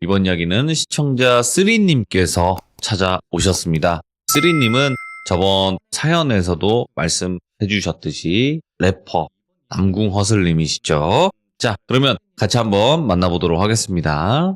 이번 이야기는 시청자 쓰리님께서 찾아오셨습니다. 쓰리님은 저번 사연에서도 말씀해 주셨듯이 래퍼 남궁허슬님이시죠. 자, 그러면 같이 한번 만나보도록 하겠습니다.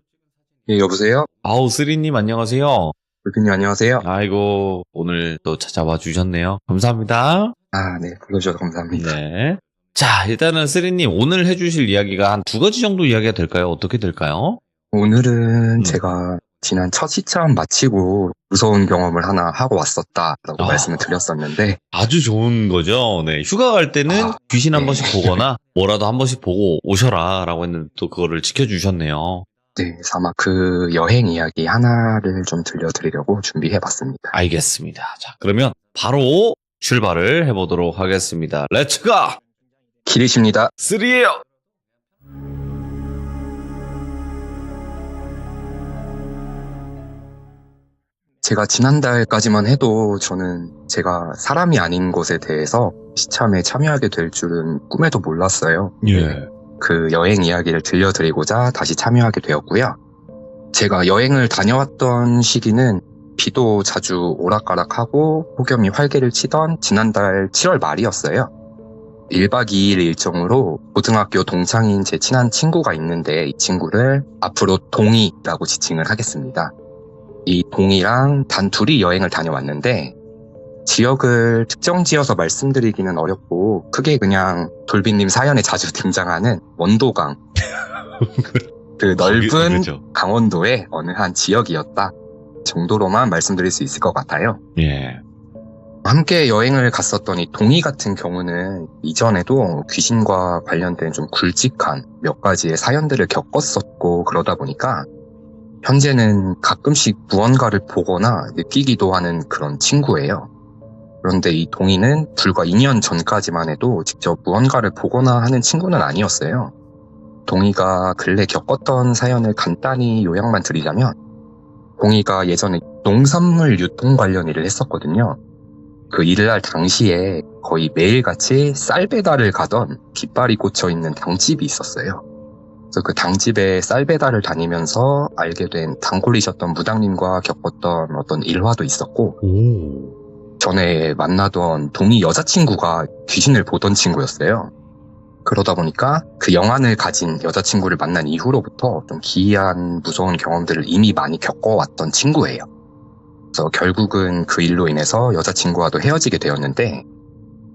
예, 여보세요? 아우, 쓰리님 안녕하세요. 대표님 안녕하세요? 아이고, 오늘 또 찾아와 주셨네요. 감사합니다. 아, 네, 불러주셔서 감사합니다. 네. 자, 일단은 쓰리님 오늘 해주실 이야기가 한 두 가지 정도 이야기가 될까요? 어떻게 될까요? 오늘은 제가 지난 첫 시참 마치고 무서운 경험을 하나 하고 왔었다라고 말씀을 드렸었는데, 아주 좋은 거죠. 네. 휴가 갈 때는 귀신 한 네. 번씩 보거나 뭐라도 한 번씩 보고 오셔라 라고 했는데 또 그거를 지켜주셨네요. 네, 그래서 아마 그 여행 이야기 하나를 좀 들려드리려고 준비해봤습니다. 알겠습니다. 자, 그러면 바로 출발을 해보도록 하겠습니다. 렛츠고! 길이십니다. 3예요! 제가 지난달까지만 해도 저는 제가 사람이 아닌 것에 대해서 시참에 참여하게 될 줄은 꿈에도 몰랐어요. 예. 그 여행 이야기를 들려드리고자 다시 참여하게 되었고요. 제가 여행을 다녀왔던 시기는 비도 자주 오락가락하고 폭염이 활개를 치던 지난달 7월 말이었어요. 1박 2일 일정으로 고등학교 동창인 제 친한 친구가 있는데 이 친구를 앞으로 동이라고 지칭을 하겠습니다. 이 동이랑 단 둘이 여행을 다녀왔는데 지역을 특정 지어서 말씀드리기는 어렵고 크게 그냥 돌비님 사연에 자주 등장하는 원도강 그 넓은 그렇죠. 강원도의 어느 한 지역이었다 정도로만 말씀드릴 수 있을 것 같아요. 예. 함께 여행을 갔었던 이 동이 같은 경우는 이전에도 귀신과 관련된 좀 굵직한 몇 가지의 사연들을 겪었었고 그러다 보니까 현재는 가끔씩 무언가를 보거나 느끼기도 하는 그런 친구예요. 그런데 이 동이는 불과 2년 전까지만 해도 직접 무언가를 보거나 하는 친구는 아니었어요. 동이가 근래 겪었던 사연을 간단히 요약만 드리자면 동이가 예전에 농산물 유통 관련 일을 했었거든요. 그 일을 할 당시에 거의 매일같이 쌀 배달을 가던 깃발이 꽂혀있는 당집이 있었어요. 그래서 그 당집에 쌀 배달을 다니면서 알게 된 단골이셨던 무당님과 겪었던 어떤 일화도 있었고 전에 만나던 동이 여자친구가 귀신을 보던 친구였어요. 그러다 보니까 그 영안을 가진 여자친구를 만난 이후로부터 좀 기이한 무서운 경험들을 이미 많이 겪어왔던 친구예요. 그래서 결국은 그 일로 인해서 여자친구와도 헤어지게 되었는데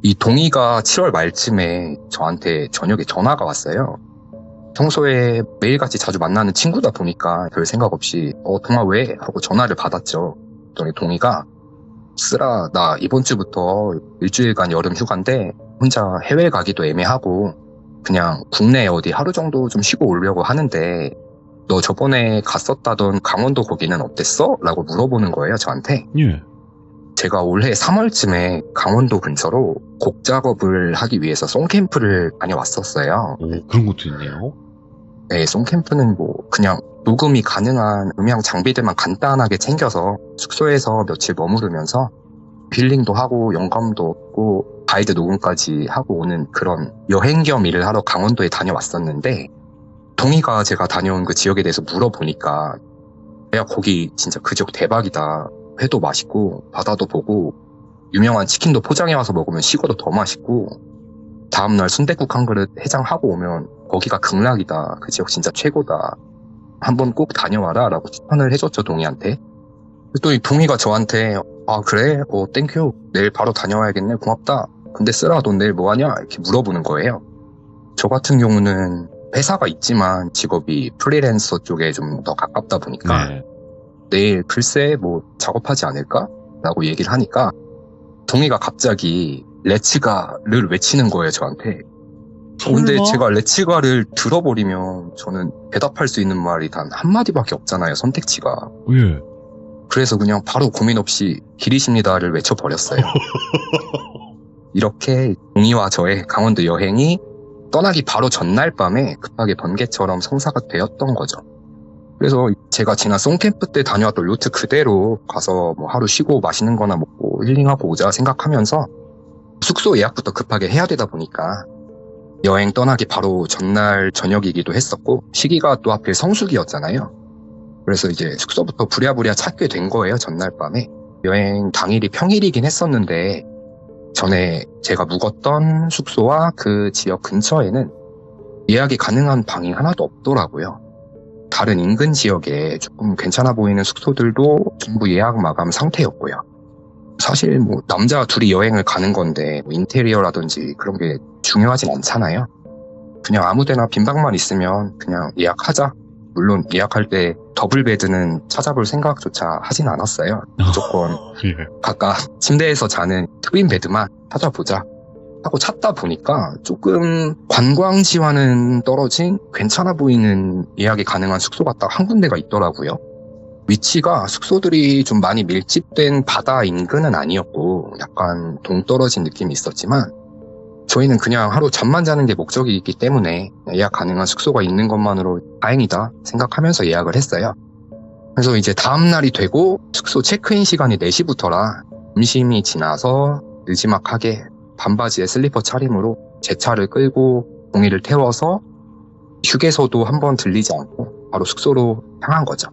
이 동이가 7월 말쯤에 저한테 저녁에 전화가 왔어요. 평소에 매일같이 자주 만나는 친구다 보니까 별 생각 없이 동아 왜? 하고 전화를 받았죠. 그랬더니 동이가 쓰라 나 이번 주부터 일주일간 여름 휴가인데 혼자 해외 가기도 애매하고 그냥 국내 어디 하루 정도 좀 쉬고 오려고 하는데 너 저번에 갔었다던 강원도 거기는 어땠어? 라고 물어보는 거예요 저한테. 예. 제가 올해 3월쯤에 강원도 근처로 곡 작업을 하기 위해서 송캠프를 다녀왔었어요. 그런 것도 있네요. 네, 송캠프는 뭐 그냥 녹음이 가능한 음향 장비들만 간단하게 챙겨서 숙소에서 며칠 머무르면서 힐링도 하고 영감도 얻고 가이드 녹음까지 하고 오는 그런 여행 겸 일을 하러 강원도에 다녀왔었는데 동이가 제가 다녀온 그 지역에 대해서 물어보니까 야 거기 진짜 그 지역 대박이다. 회도 맛있고 바다도 보고 유명한 치킨도 포장해와서 먹으면 식어도 더 맛있고 다음날 순댓국 한 그릇 해장하고 오면 거기가 극락이다. 그 지역 진짜 최고다. 한번 꼭 다녀와라 라고 추천을 해줬죠 동이한테. 또 이 동이가 저한테 아 그래? 땡큐. 내일 바로 다녀와야겠네. 고맙다. 근데 쓰라 넌 내일 뭐하냐? 이렇게 물어보는 거예요. 저 같은 경우는 회사가 있지만 직업이 프리랜서 쪽에 좀 더 가깝다 보니까 내일 글쎄 뭐 작업하지 않을까? 라고 얘기를 하니까 동이가 갑자기 렛츠가를 외치는 거예요 저한테. 근데 제가 렛츠가를 들어버리면 저는 대답할 수 있는 말이 단 한마디밖에 없잖아요 선택지가. 예. 그래서 그냥 바로 고민 없이 길이십니다를 외쳐버렸어요. 이렇게 동이와 저의 강원도 여행이 떠나기 바로 전날 밤에 급하게 번개처럼 성사가 되었던 거죠. 그래서 제가 지난 송캠프 때 다녀왔던 루트 그대로 가서 뭐 하루 쉬고 맛있는 거나 먹고 힐링하고 오자 생각하면서 숙소 예약부터 급하게 해야 되다 보니까 여행 떠나기 바로 전날 저녁이기도 했었고 시기가 또 하필 성수기였잖아요. 그래서 이제 숙소부터 부랴부랴 찾게 된 거예요, 전날 밤에. 여행 당일이 평일이긴 했었는데 전에 제가 묵었던 숙소와 그 지역 근처에는 예약이 가능한 방이 하나도 없더라고요. 다른 인근 지역에 조금 괜찮아 보이는 숙소들도 전부 예약 마감 상태였고요. 사실 뭐 남자 둘이 여행을 가는 건데 뭐 인테리어라든지 그런 게 중요하진 않잖아요. 그냥 아무 데나 빈 방만 있으면 그냥 예약하자. 물론 예약할 때 더블 베드는 찾아볼 생각조차 하진 않았어요. 무조건 예. 각각 침대에서 자는 트윈 베드만 찾아보자 하고 찾다 보니까 조금 관광지와는 떨어진 괜찮아 보이는 예약이 가능한 숙소가 딱 한 군데가 있더라고요. 위치가 숙소들이 좀 많이 밀집된 바다 인근은 아니었고 약간 동떨어진 느낌이 있었지만 저희는 그냥 하루 잠만 자는 게 목적이기 때문에 예약 가능한 숙소가 있는 것만으로 다행이다 생각하면서 예약을 했어요. 그래서 이제 다음날이 되고 숙소 체크인 시간이 4시부터라 점심이 지나서 느지막하게 반바지에 슬리퍼 차림으로 제 차를 끌고 동이를 태워서 휴게소도 한번 들리지 않고 바로 숙소로 향한 거죠.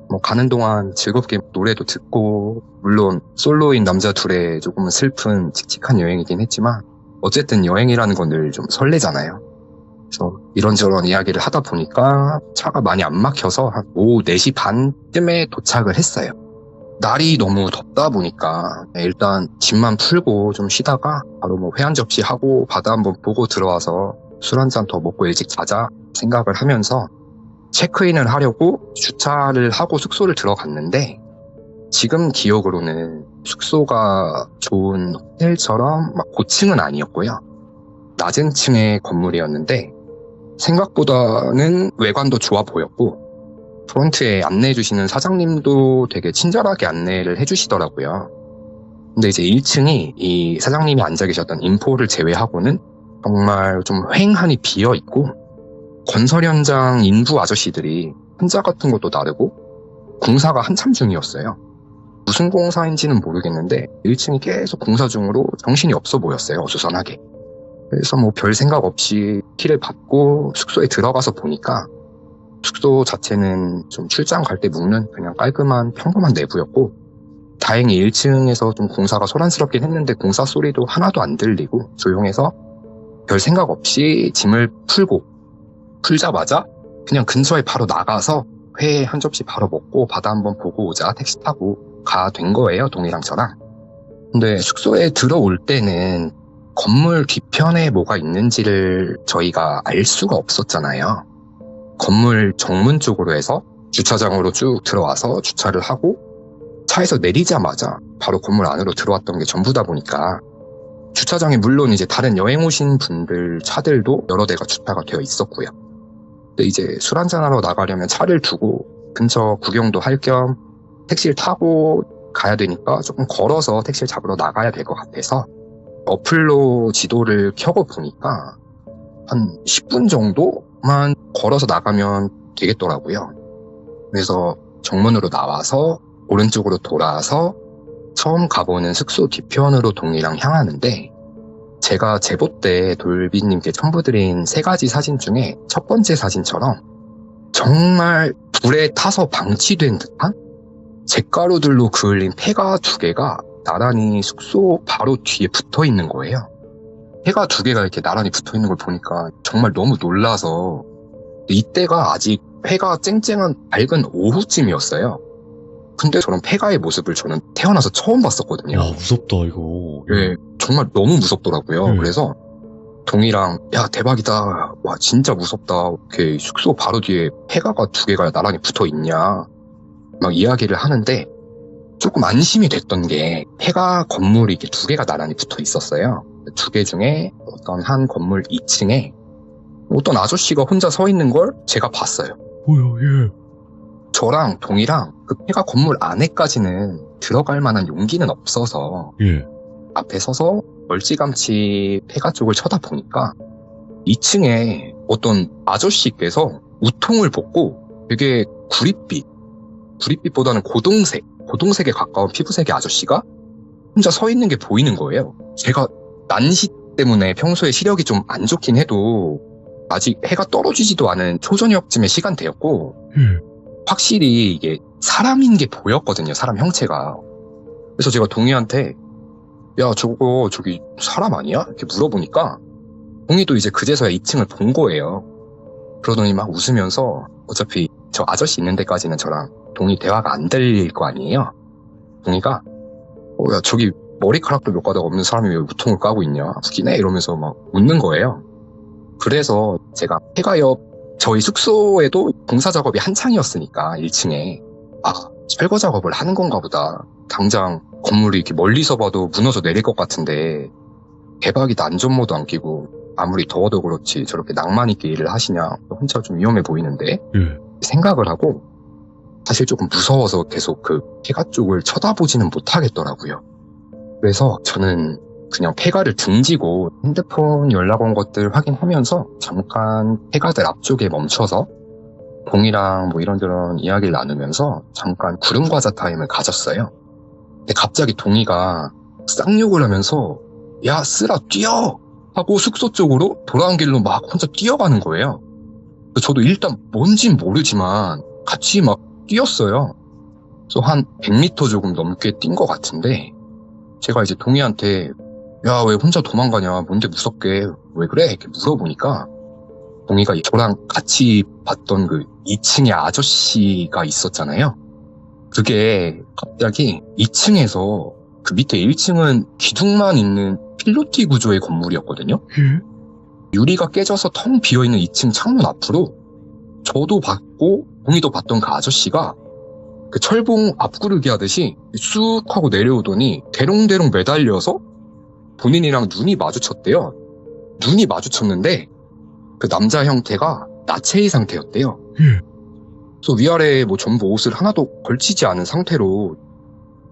뭐 가는 동안 즐겁게 노래도 듣고 물론 솔로인 남자 둘의 조금은 슬픈 칙칙한 여행이긴 했지만 어쨌든 여행이라는 건 늘 좀 설레잖아요. 그래서 이런저런 이야기를 하다 보니까 차가 많이 안 막혀서 한 오후 4시 반쯤에 도착을 했어요. 날이 너무 덥다 보니까 일단 짐만 풀고 좀 쉬다가 바로 뭐 회 한 접시 하고 바다 한번 보고 들어와서 술 한 잔 더 먹고 일찍 자자 생각을 하면서 체크인을 하려고 주차를 하고 숙소를 들어갔는데 지금 기억으로는 숙소가 좋은 호텔처럼 막 고층은 아니었고요. 낮은 층의 건물이었는데 생각보다는 외관도 좋아 보였고 프론트에 안내해주시는 사장님도 되게 친절하게 안내를 해주시더라고요. 근데 이제 1층이 이 사장님이 앉아 계셨던 인포를 제외하고는 정말 좀 휑하니 비어있고 건설 현장 인부 아저씨들이 한자 같은 것도 나르고 공사가 한참 중이었어요. 무슨 공사인지는 모르겠는데 1층이 계속 공사 중으로 정신이 없어 보였어요. 어수선하게. 그래서 뭐 별 생각 없이 키를 받고 숙소에 들어가서 보니까 숙소 자체는 좀 출장 갈 때 묵는 그냥 깔끔한 평범한 내부였고 다행히 1층에서 좀 공사가 소란스럽긴 했는데 공사 소리도 하나도 안 들리고 조용해서 별 생각 없이 짐을 풀자마자 그냥 근처에 바로 나가서 회 한 접시 바로 먹고 바다 한번 보고 오자 택시 타고 가 된 거예요. 동이랑 저랑. 근데 숙소에 들어올 때는 건물 뒤편에 뭐가 있는지를 저희가 알 수가 없었잖아요. 건물 정문 쪽으로 해서 주차장으로 쭉 들어와서 주차를 하고 차에서 내리자마자 바로 건물 안으로 들어왔던 게 전부다 보니까 주차장에 물론 이제 다른 여행 오신 분들 차들도 여러 대가 주차가 되어 있었고요. 근데 이제 술 한잔하러 나가려면 차를 두고 근처 구경도 할 겸 택시를 타고 가야 되니까 조금 걸어서 택시를 잡으러 나가야 될 것 같아서 어플로 지도를 켜고 보니까 한 10분 정도만 걸어서 나가면 되겠더라고요. 그래서 정문으로 나와서 오른쪽으로 돌아서 처음 가보는 숙소 뒤편으로 동이랑 향하는데 제가 제보 때 돌비님께 첨부드린 3가지 사진 중에 첫 번째 사진처럼 정말 불에 타서 방치된 듯한 잿가루들로 그을린 폐가 2개가 나란히 숙소 바로 뒤에 붙어 있는 거예요. 폐가 2개가 이렇게 나란히 붙어 있는 걸 보니까 정말 너무 놀라서 이때가 아직 폐가 쨍쨍한 밝은 오후쯤이었어요. 근데 저런 폐가의 모습을 저는 태어나서 처음 봤었거든요. 야, 무섭다, 이거. 네, 정말 너무 무섭더라고요. 그래서 동이랑 야 대박이다. 와 진짜 무섭다. 이렇게 숙소 바로 뒤에 폐가가 2개가 나란히 붙어 있냐. 막 이야기를 하는데 조금 안심이 됐던 게 폐가 건물이 이렇게 2개가 나란히 붙어 있었어요. 2개 중에 어떤 한 건물 2층에 어떤 아저씨가 혼자 서 있는 걸 제가 봤어요. 뭐야, 예. 저랑 동이랑 그 폐가 건물 안에까지는 들어갈 만한 용기는 없어서 예. 앞에 서서 멀찌감치 폐가 쪽을 쳐다보니까 2층에 어떤 아저씨께서 우통을 벗고 되게 구릿빛보다는 고동색에 가까운 피부색의 아저씨가 혼자 서 있는 게 보이는 거예요. 제가 난시 때문에 평소에 시력이 좀 안 좋긴 해도 아직 해가 떨어지지도 않은 초저녁쯤의 시간대였고 확실히 이게 사람인 게 보였거든요. 사람 형체가. 그래서 제가 동희한테 야 저거 저기 사람 아니야? 이렇게 물어보니까 동희도 이제 그제서야 2층을 본 거예요. 그러더니 막 웃으면서 어차피 저 아저씨 있는 데까지는 저랑 동희 대화가 안 들릴 거 아니에요. 동희가 야 저기 머리카락도 몇 가닥 없는 사람이 왜 우통을 까고 있냐 웃기네 이러면서 막 웃는 거예요. 그래서 제가 폐가 옆 저희 숙소에도 공사 작업이 한창이었으니까 1층에 철거 작업을 하는 건가 보다. 당장 건물이 이렇게 멀리서 봐도 무너져 내릴 것 같은데 대박이다 안전모도 안 끼고 아무리 더워도 그렇지 저렇게 낭만 있게 일을 하시냐 혼자 좀 위험해 보이는데 생각을 하고 사실 조금 무서워서 계속 그 폐가 쪽을 쳐다보지는 못하겠더라고요. 그래서 저는 그냥 폐가를 등지고 핸드폰 연락 온 것들 확인하면서 잠깐 폐가들 앞쪽에 멈춰서 동이랑 뭐 이런저런 이야기를 나누면서 잠깐 구름과자 타임을 가졌어요. 근데 갑자기 동이가 쌍욕을 하면서 야 쓰라 뛰어! 하고 숙소 쪽으로 돌아온 길로 막 혼자 뛰어가는 거예요. 저도 일단 뭔진 모르지만 같이 막 뛰었어요. 그래서 한 100m 조금 넘게 뛴 것 같은데 제가 이제 동희한테 야 왜 혼자 도망가냐 뭔데 무섭게 왜 그래 이렇게 물어보니까 동희가 저랑 같이 봤던 그 2층에 아저씨가 있었잖아요. 그게 갑자기 2층에서 그 밑에 1층은 기둥만 있는 필로티 구조의 건물이었거든요. 유리가 깨져서 텅 비어있는 2층 창문 앞으로 저도 봤고 동희도 봤던 그 아저씨가 그 철봉 앞구르기 하듯이 쑥 하고 내려오더니 대롱대롱 매달려서 본인이랑 눈이 마주쳤대요. 눈이 마주쳤는데 그 남자 형태가 나체의 상태였대요. 그래서 위아래에 뭐 전부 옷을 하나도 걸치지 않은 상태로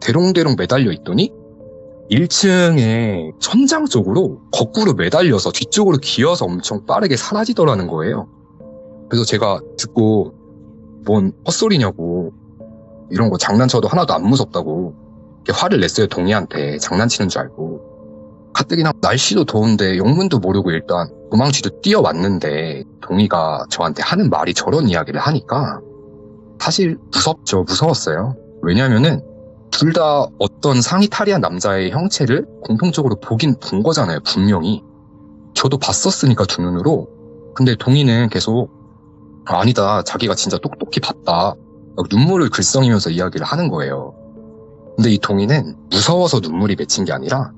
대롱대롱 매달려 있더니 1층에 천장 쪽으로 거꾸로 매달려서 뒤쪽으로 기어서 엄청 빠르게 사라지더라는 거예요. 그래서 제가 듣고 뭔 헛소리냐고 이런 거 장난쳐도 하나도 안 무섭다고 이렇게 화를 냈어요. 동희한테 장난치는 줄 알고. 가뜩이나 날씨도 더운데 영문도 모르고 일단 도망치도 뛰어왔는데 동희가 저한테 하는 말이 저런 이야기를 하니까 사실 무서웠어요. 왜냐면은 둘 다 어떤 상의탈의한 남자의 형체를 공통적으로 보긴 본 거잖아요. 분명히. 저도 봤었으니까 두 눈으로. 근데 동희는 계속 아니다 자기가 진짜 똑똑히 봤다. 눈물을 글썽이면서 이야기를 하는 거예요. 근데 이 동희는 무서워서 눈물이 맺힌 게 아니라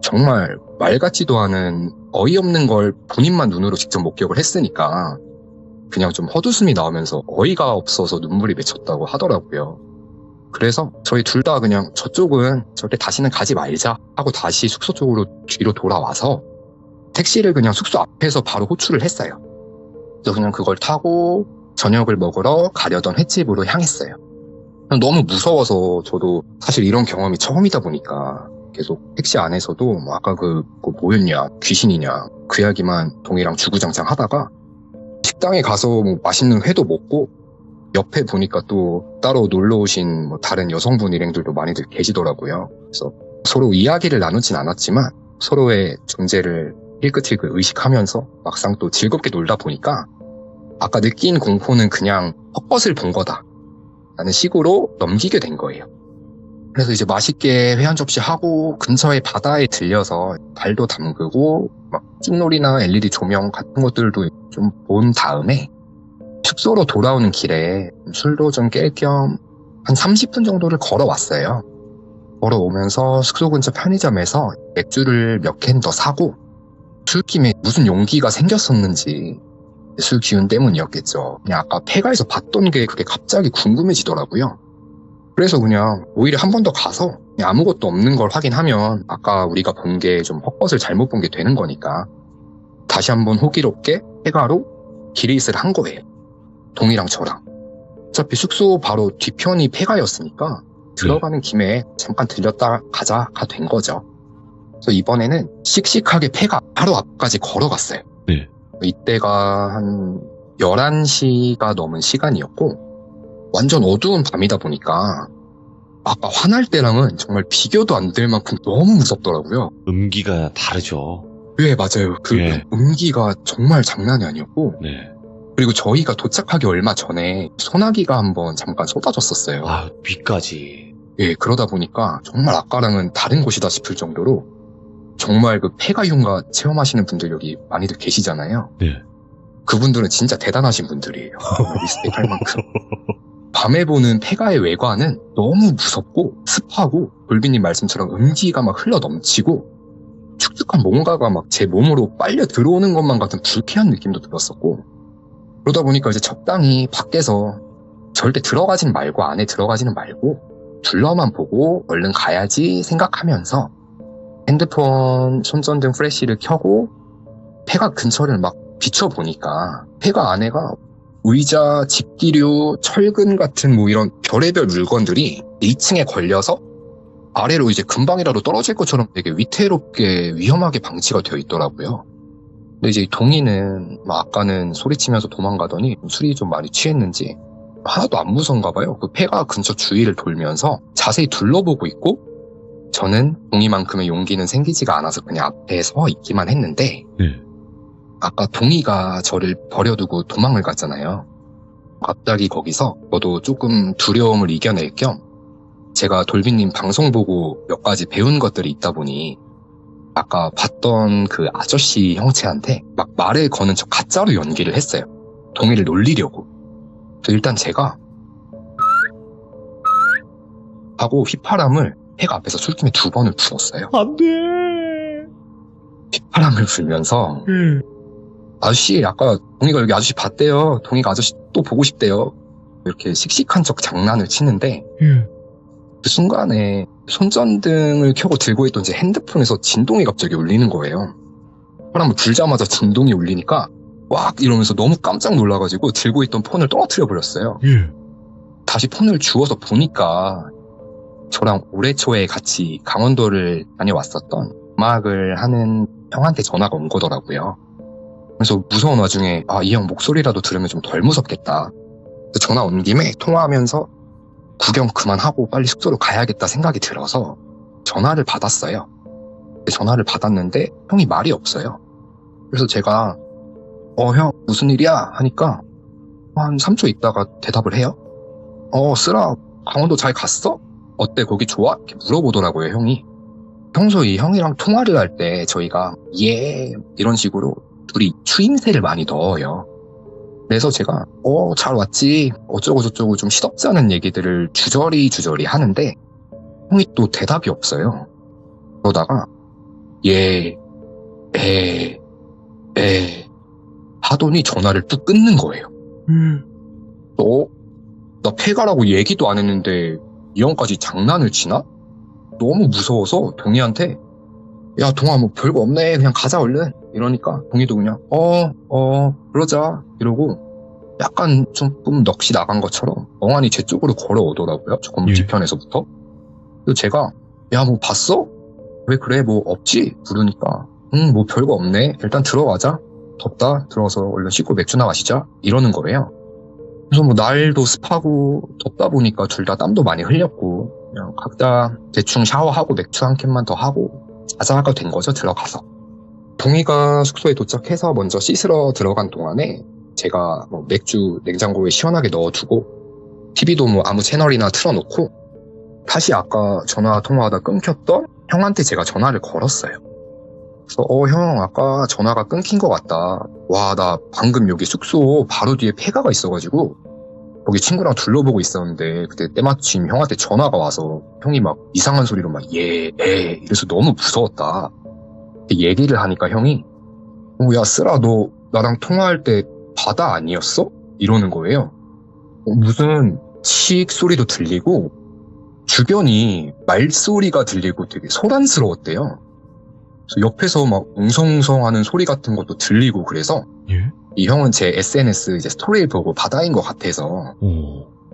정말 말 같지도 않은 어이없는 걸 본인만 눈으로 직접 목격을 했으니까 그냥 좀 헛웃음이 나오면서 어이가 없어서 눈물이 맺혔다고 하더라고요. 그래서 저희 둘 다 그냥 저쪽은 절대 다시는 가지 말자 하고 다시 숙소 쪽으로 뒤로 돌아와서 택시를 그냥 숙소 앞에서 바로 호출을 했어요. 그래서 그냥 그걸 타고 저녁을 먹으러 가려던 횟집으로 향했어요. 너무 무서워서 저도 사실 이런 경험이 처음이다 보니까 계속 택시 안에서도 뭐 아까 그거 뭐였냐 귀신이냐 그 이야기만 동희랑 주구장창 하다가 식당에 가서 뭐 맛있는 회도 먹고 옆에 보니까 또 따로 놀러 오신 뭐 다른 여성분 일행들도 많이들 계시더라고요. 그래서 서로 이야기를 나누진 않았지만 서로의 존재를 힐끗힐끗 의식하면서 막상 또 즐겁게 놀다 보니까 아까 느낀 공포는 그냥 헛것을 본 거다 라는 식으로 넘기게 된 거예요. 그래서 이제 맛있게 회 한 접시 하고 근처의 바다에 들려서 발도 담그고 막 쭝놀이나 LED 조명 같은 것들도 좀 본 다음에 숙소로 돌아오는 길에 술도 좀 깰 겸 한 30분 정도를 걸어왔어요. 걸어오면서 숙소 근처 편의점에서 맥주를 몇 캔 더 사고 술김에 무슨 용기가 생겼었는지 술 기운 때문이었겠죠. 그냥 아까 폐가에서 봤던 게 그게 갑자기 궁금해지더라고요. 그래서 그냥 오히려 한 번 더 가서 그냥 아무것도 없는 걸 확인하면 아까 우리가 본 게 좀 헛것을 잘못 본 게 되는 거니까 다시 한번 호기롭게 폐가로 기레이스를 한 거예요. 동희랑 저랑. 어차피 숙소 바로 뒤편이 폐가였으니까 들어가는 김에 잠깐 들렸다 가자가 된 거죠. 그래서 이번에는 씩씩하게 폐가 바로 앞까지 걸어갔어요. 네. 이때가 한 11시가 넘은 시간이었고 완전 어두운 밤이다 보니까 아까 화날 때랑은 정말 비교도 안 될 만큼 너무 무섭더라고요. 음기가 다르죠. 네, 맞아요. 그 네. 음기가 정말 장난이 아니었고 네. 그리고 저희가 도착하기 얼마 전에 소나기가 한번 잠깐 쏟아졌었어요. 아, 비까지. 예, 그러다 보니까 정말 아까랑은 다른 곳이다 싶을 정도로 정말 그 폐가 흉가 체험하시는 분들 여기 많이들 계시잖아요. 네. 그분들은 진짜 대단하신 분들이에요. 리스펙할 만큼. 밤에 보는 폐가의 외관은 너무 무섭고 습하고 돌비님 말씀처럼 음기가 막 흘러 넘치고 축축한 뭔가가 막 제 몸으로 빨려 들어오는 것만 같은 불쾌한 느낌도 들었었고 그러다 보니까 이제 적당히 밖에서 절대 들어가진 말고 안에 들어가지는 말고 둘러만 보고 얼른 가야지 생각하면서 핸드폰, 손전등 플래시를 켜고 폐가 근처를 막 비춰보니까 폐가 안에가 의자, 집기류, 철근 같은 뭐 이런 별의별 물건들이 2층에 걸려서 아래로 이제 금방이라도 떨어질 것처럼 되게 위태롭게 위험하게 방치가 되어 있더라고요. 근데 이제 동이는 막 아까는 소리치면서 도망가더니 술이 좀 많이 취했는지 하나도 안 무서운가 봐요. 그 폐가 근처 주위를 돌면서 자세히 둘러보고 있고 저는 동이만큼의 용기는 생기지가 않아서 그냥 앞에 서 있기만 했는데 네. 아까 동이가 저를 버려두고 도망을 갔잖아요. 갑자기 거기서 저도 조금 두려움을 이겨낼 겸 제가 돌비님 방송 보고 몇 가지 배운 것들이 있다 보니 아까 봤던 그 아저씨 형체한테 막 말을 거는 척 가짜로 연기를 했어요. 동이를 놀리려고. 그래서 일단 제가 하고 휘파람을 폐가 앞에서 술김에 2번을 불었어요. 안 돼. 휘파람을 불면서 아저씨 아까 동이가 여기 아저씨 봤대요. 동이가 아저씨 또 보고 싶대요. 이렇게 씩씩한 척 장난을 치는데 그 순간에 손전등을 켜고 들고 있던 제 핸드폰에서 진동이 갑자기 울리는 거예요. 휘파람을 불자마자 진동이 울리니까 왁 이러면서 너무 깜짝 놀라가지고 들고 있던 폰을 떨어뜨려 버렸어요. 다시 폰을 주워서 보니까 저랑 올해 초에 같이 강원도를 다녀왔었던 음악을 하는 형한테 전화가 온 거더라고요. 그래서 무서운 와중에 이 형 목소리라도 들으면 좀 덜 무섭겠다. 그래서 전화 온 김에 통화하면서 구경 그만하고 빨리 숙소로 가야겠다 생각이 들어서 전화를 받았어요. 전화를 받았는데 형이 말이 없어요. 그래서 제가 형 무슨 일이야? 하니까 한 3초 있다가 대답을 해요. 쓰라 강원도 잘 갔어? 어때 거기 좋아? 이렇게 물어보더라고요 형이. 평소 이 형이랑 통화를 할 때 저희가 예 이런 식으로 둘이 추임새를 많이 넣어요. 그래서 제가 잘 왔지 어쩌고 저쩌고 좀 시덥지 않은 얘기들을 주저리 하는데 형이 또 대답이 없어요. 그러다가 예, 하더니 전화를 뚝 끊는 거예요. 나 폐가라고 얘기도 안 했는데 이 형까지 장난을 치나? 너무 무서워서 동희한테 야 동아 뭐 별거 없네 그냥 가자 얼른 이러니까 동희도 그냥 그러자 이러고 약간 조금 넋이 나간 것처럼 멍하니 제 쪽으로 걸어오더라고요. 조금 뒤편에서부터. 그래서 제가 야 뭐 봤어? 왜 그래 뭐 없지? 부르니까 뭐 별거 없네 일단 들어가자 덥다 들어가서 얼른 씻고 맥주나 마시자 이러는 거예요. 그래서 뭐 날도 습하고 덥다 보니까 둘 다 땀도 많이 흘렸고 그냥 각자 대충 샤워하고 맥주 한 캔만 더 하고 자자가 된 거죠. 들어가서 동희가 숙소에 도착해서 먼저 씻으러 들어간 동안에 제가 뭐 맥주 냉장고에 시원하게 넣어두고 TV도 뭐 아무 채널이나 틀어놓고 다시 아까 전화 통화하다 끊겼던 형한테 제가 전화를 걸었어요. 그래서 형 아까 전화가 끊긴 것 같다. 와 나 방금 여기 숙소 바로 뒤에 폐가가 있어가지고 거기 친구랑 둘러보고 있었는데 그때 때마침 형한테 전화가 와서 형이 막 이상한 소리로 막 이래서 너무 무서웠다. 얘기를 하니까 형이 야 쓰라 너 나랑 통화할 때 바다 아니었어? 이러는 거예요. 무슨 칙 소리도 들리고 주변이 말소리가 들리고 되게 소란스러웠대요. 그래서 옆에서 막 웅성웅성하는 소리 같은 것도 들리고 그래서 이 형은 제 SNS 이제 스토리를 보고 바다인 것 같아서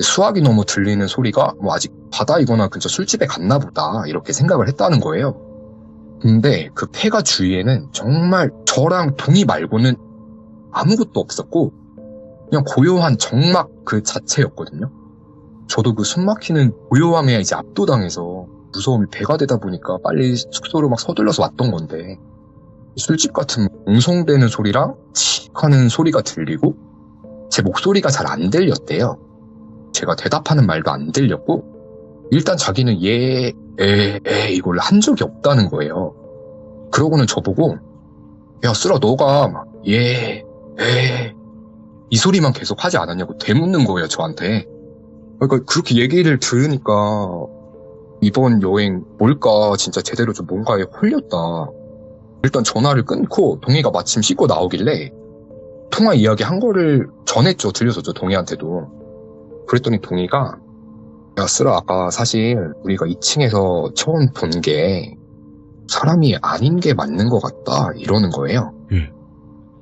수학이 너무 들리는 소리가 뭐 아직 바다이거나 근처 술집에 갔나 보다 이렇게 생각을 했다는 거예요. 근데 그 폐가 주위에는 정말 저랑 동이 말고는 아무것도 없었고 그냥 고요한 정막 그 자체였거든요. 저도 그 숨막히는 고요함에 이제 압도당해서 무서움이 배가 되다 보니까 빨리 숙소로 막 서둘러서 왔던 건데 술집 같은 웅성대는 소리랑 칙 하는 소리가 들리고 제 목소리가 잘 안 들렸대요. 제가 대답하는 말도 안 들렸고, 일단 자기는 이걸 한 적이 없다는 거예요. 그러고는 저보고, 야, 쓰라, 너가 막, 이 소리만 계속 하지 않았냐고 되묻는 거예요, 저한테. 그러니까 그렇게 얘기를 들으니까, 이번 여행 뭘까 진짜 제대로 좀 뭔가에 홀렸다. 일단 전화를 끊고 동희가 마침 씻고 나오길래 통화 이야기 한 거를 전했죠. 들려줬죠. 동희한테도. 그랬더니 동희가 야 쓰라 아까 사실 우리가 2층에서 처음 본 게 사람이 아닌 게 맞는 것 같다 이러는 거예요.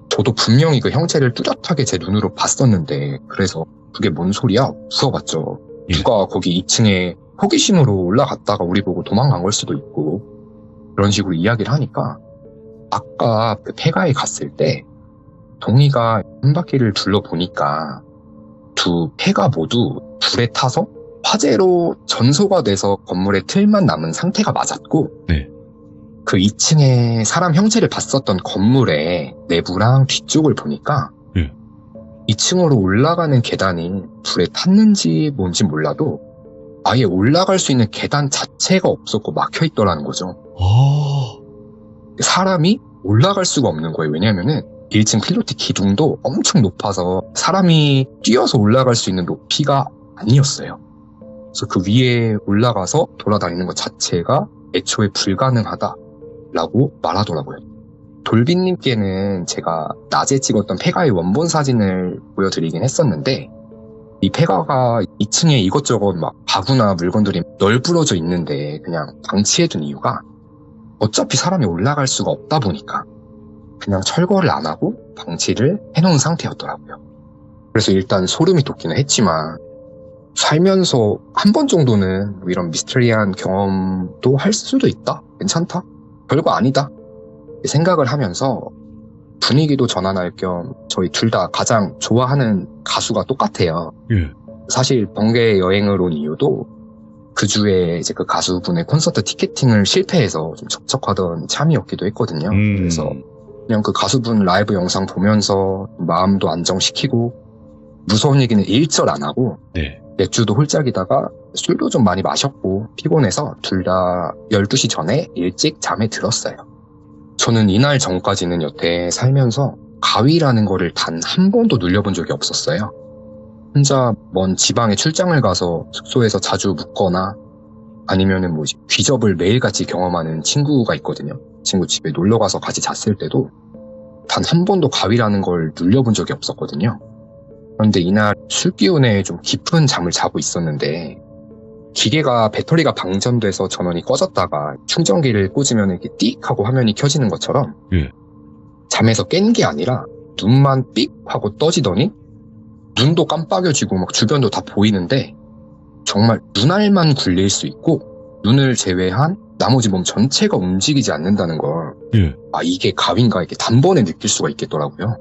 저도 분명히 그 형체를 뚜렷하게 제 눈으로 봤었는데 그래서 그게 뭔 소리야? 물어봤죠. 누가 거기 2층에 호기심으로 올라갔다가 우리 보고 도망간 걸 수도 있고 그런 식으로 이야기를 하니까 아까 그 폐가에 갔을 때 동희가 한 바퀴를 둘러보니까 두 폐가 모두 불에 타서 화재로 전소가 돼서 건물의 틀만 남은 상태가 맞았고 네. 그 2층에 사람 형체를 봤었던 건물의 내부랑 뒤쪽을 보니까 2층으로 올라가는 계단이 불에 탔는지 뭔지 몰라도 아예 올라갈 수 있는 계단 자체가 없었고 막혀있더라는 거죠. 사람이 올라갈 수가 없는 거예요. 왜냐면은 1층 필로티 기둥도 엄청 높아서 사람이 뛰어서 올라갈 수 있는 높이가 아니었어요. 그래서 그 위에 올라가서 돌아다니는 것 자체가 애초에 불가능하다라고 말하더라고요. 돌빈님께는 제가 낮에 찍었던 폐가의 원본 사진을 보여드리긴 했었는데 이 폐가가 2층에 이것저것 막 가구나 물건들이 널브러져 있는데 그냥 방치해둔 이유가 어차피 사람이 올라갈 수가 없다 보니까 그냥 철거를 안 하고 방치를 해놓은 상태였더라고요. 그래서 일단 소름이 돋기는 했지만 살면서 한 번 정도는 뭐 이런 미스터리한 경험도 할 수도 있다? 괜찮다? 별거 아니다? 생각을 하면서 분위기도 전환할 겸 저희 둘 다 가장 좋아하는 가수가 똑같아요. 사실 번개 여행을 온 이유도 그 주에 이제 그 가수분의 콘서트 티켓팅을 실패해서 좀 적적하던 참이었기도 했거든요. 그래서 그냥 그 가수분 라이브 영상 보면서 마음도 안정시키고 무서운 얘기는 일절 안 하고 맥주도 홀짝이다가 술도 좀 많이 마셨고 피곤해서 둘 다 12시 전에 일찍 잠에 들었어요. 저는 이날 전까지는 여태 살면서 가위라는 거를 단 한 번도 눌려본 적이 없었어요. 혼자 먼 지방에 출장을 가서 숙소에서 자주 묵거나 아니면은 뭐 귀접을 매일같이 경험하는 친구가 있거든요. 친구 집에 놀러가서 같이 잤을 때도 단 한 번도 가위라는 걸 눌려본 적이 없었거든요. 그런데 이날 술 기운에 좀 깊은 잠을 자고 있었는데 기계가 배터리가 방전돼서 전원이 꺼졌다가 충전기를 꽂으면 이렇게 띡 하고 화면이 켜지는 것처럼 잠에서 깬 게 아니라 눈만 삑 하고 떠지더니 눈도 깜빡여지고 막 주변도 다 보이는데 정말 눈알만 굴릴 수 있고 눈을 제외한 나머지 몸 전체가 움직이지 않는다는 걸 아 이게 가위인가 이렇게 단번에 느낄 수가 있겠더라고요.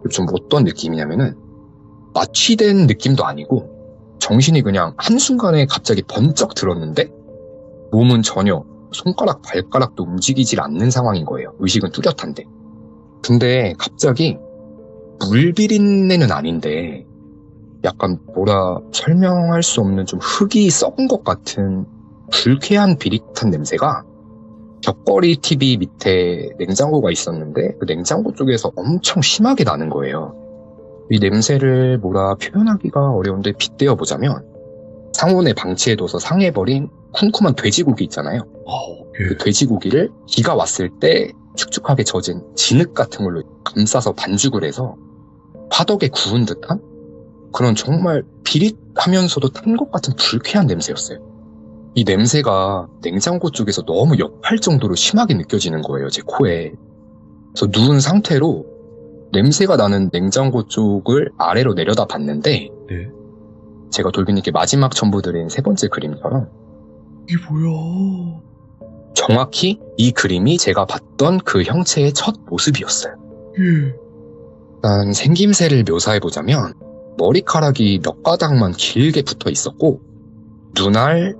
좀 어떤 느낌이냐면은 마취된 느낌도 아니고 정신이 그냥 한순간에 갑자기 번쩍 들었는데 몸은 전혀 손가락 발가락도 움직이질 않는 상황인 거예요. 의식은 뚜렷한데. 근데 갑자기 물비린내는 아닌데 약간 뭐라 설명할 수 없는 좀 흙이 썩은 것 같은 불쾌한 비릿한 냄새가 벽걸이 TV 밑에 냉장고가 있었는데 그 냉장고 쪽에서 엄청 심하게 나는 거예요. 이 냄새를 뭐라 표현하기가 어려운데 빗대어 보자면 상온에 방치해둬서 상해버린 쿰쿰한 돼지고기 있잖아요. 그 돼지고기를 비가 왔을 때 축축하게 젖은 진흙 같은 걸로 감싸서 반죽을 해서 화덕에 구운 듯한 그런 정말 비릿하면서도 탄 것 같은 불쾌한 냄새였어요. 이 냄새가 냉장고 쪽에서 너무 역할 정도로 심하게 느껴지는 거예요, 제 코에. 그래서 누운 상태로 냄새가 나는 냉장고 쪽을 아래로 내려다 봤는데 제가 돌비님께 마지막 첨부드린 세 번째 그림처럼 이게 뭐야? 정확히 이 그림이 제가 봤던 그 형체의 첫 모습이었어요. 일단 생김새를 묘사해보자면 머리카락이 몇 가닥만 길게 붙어 있었고 눈알,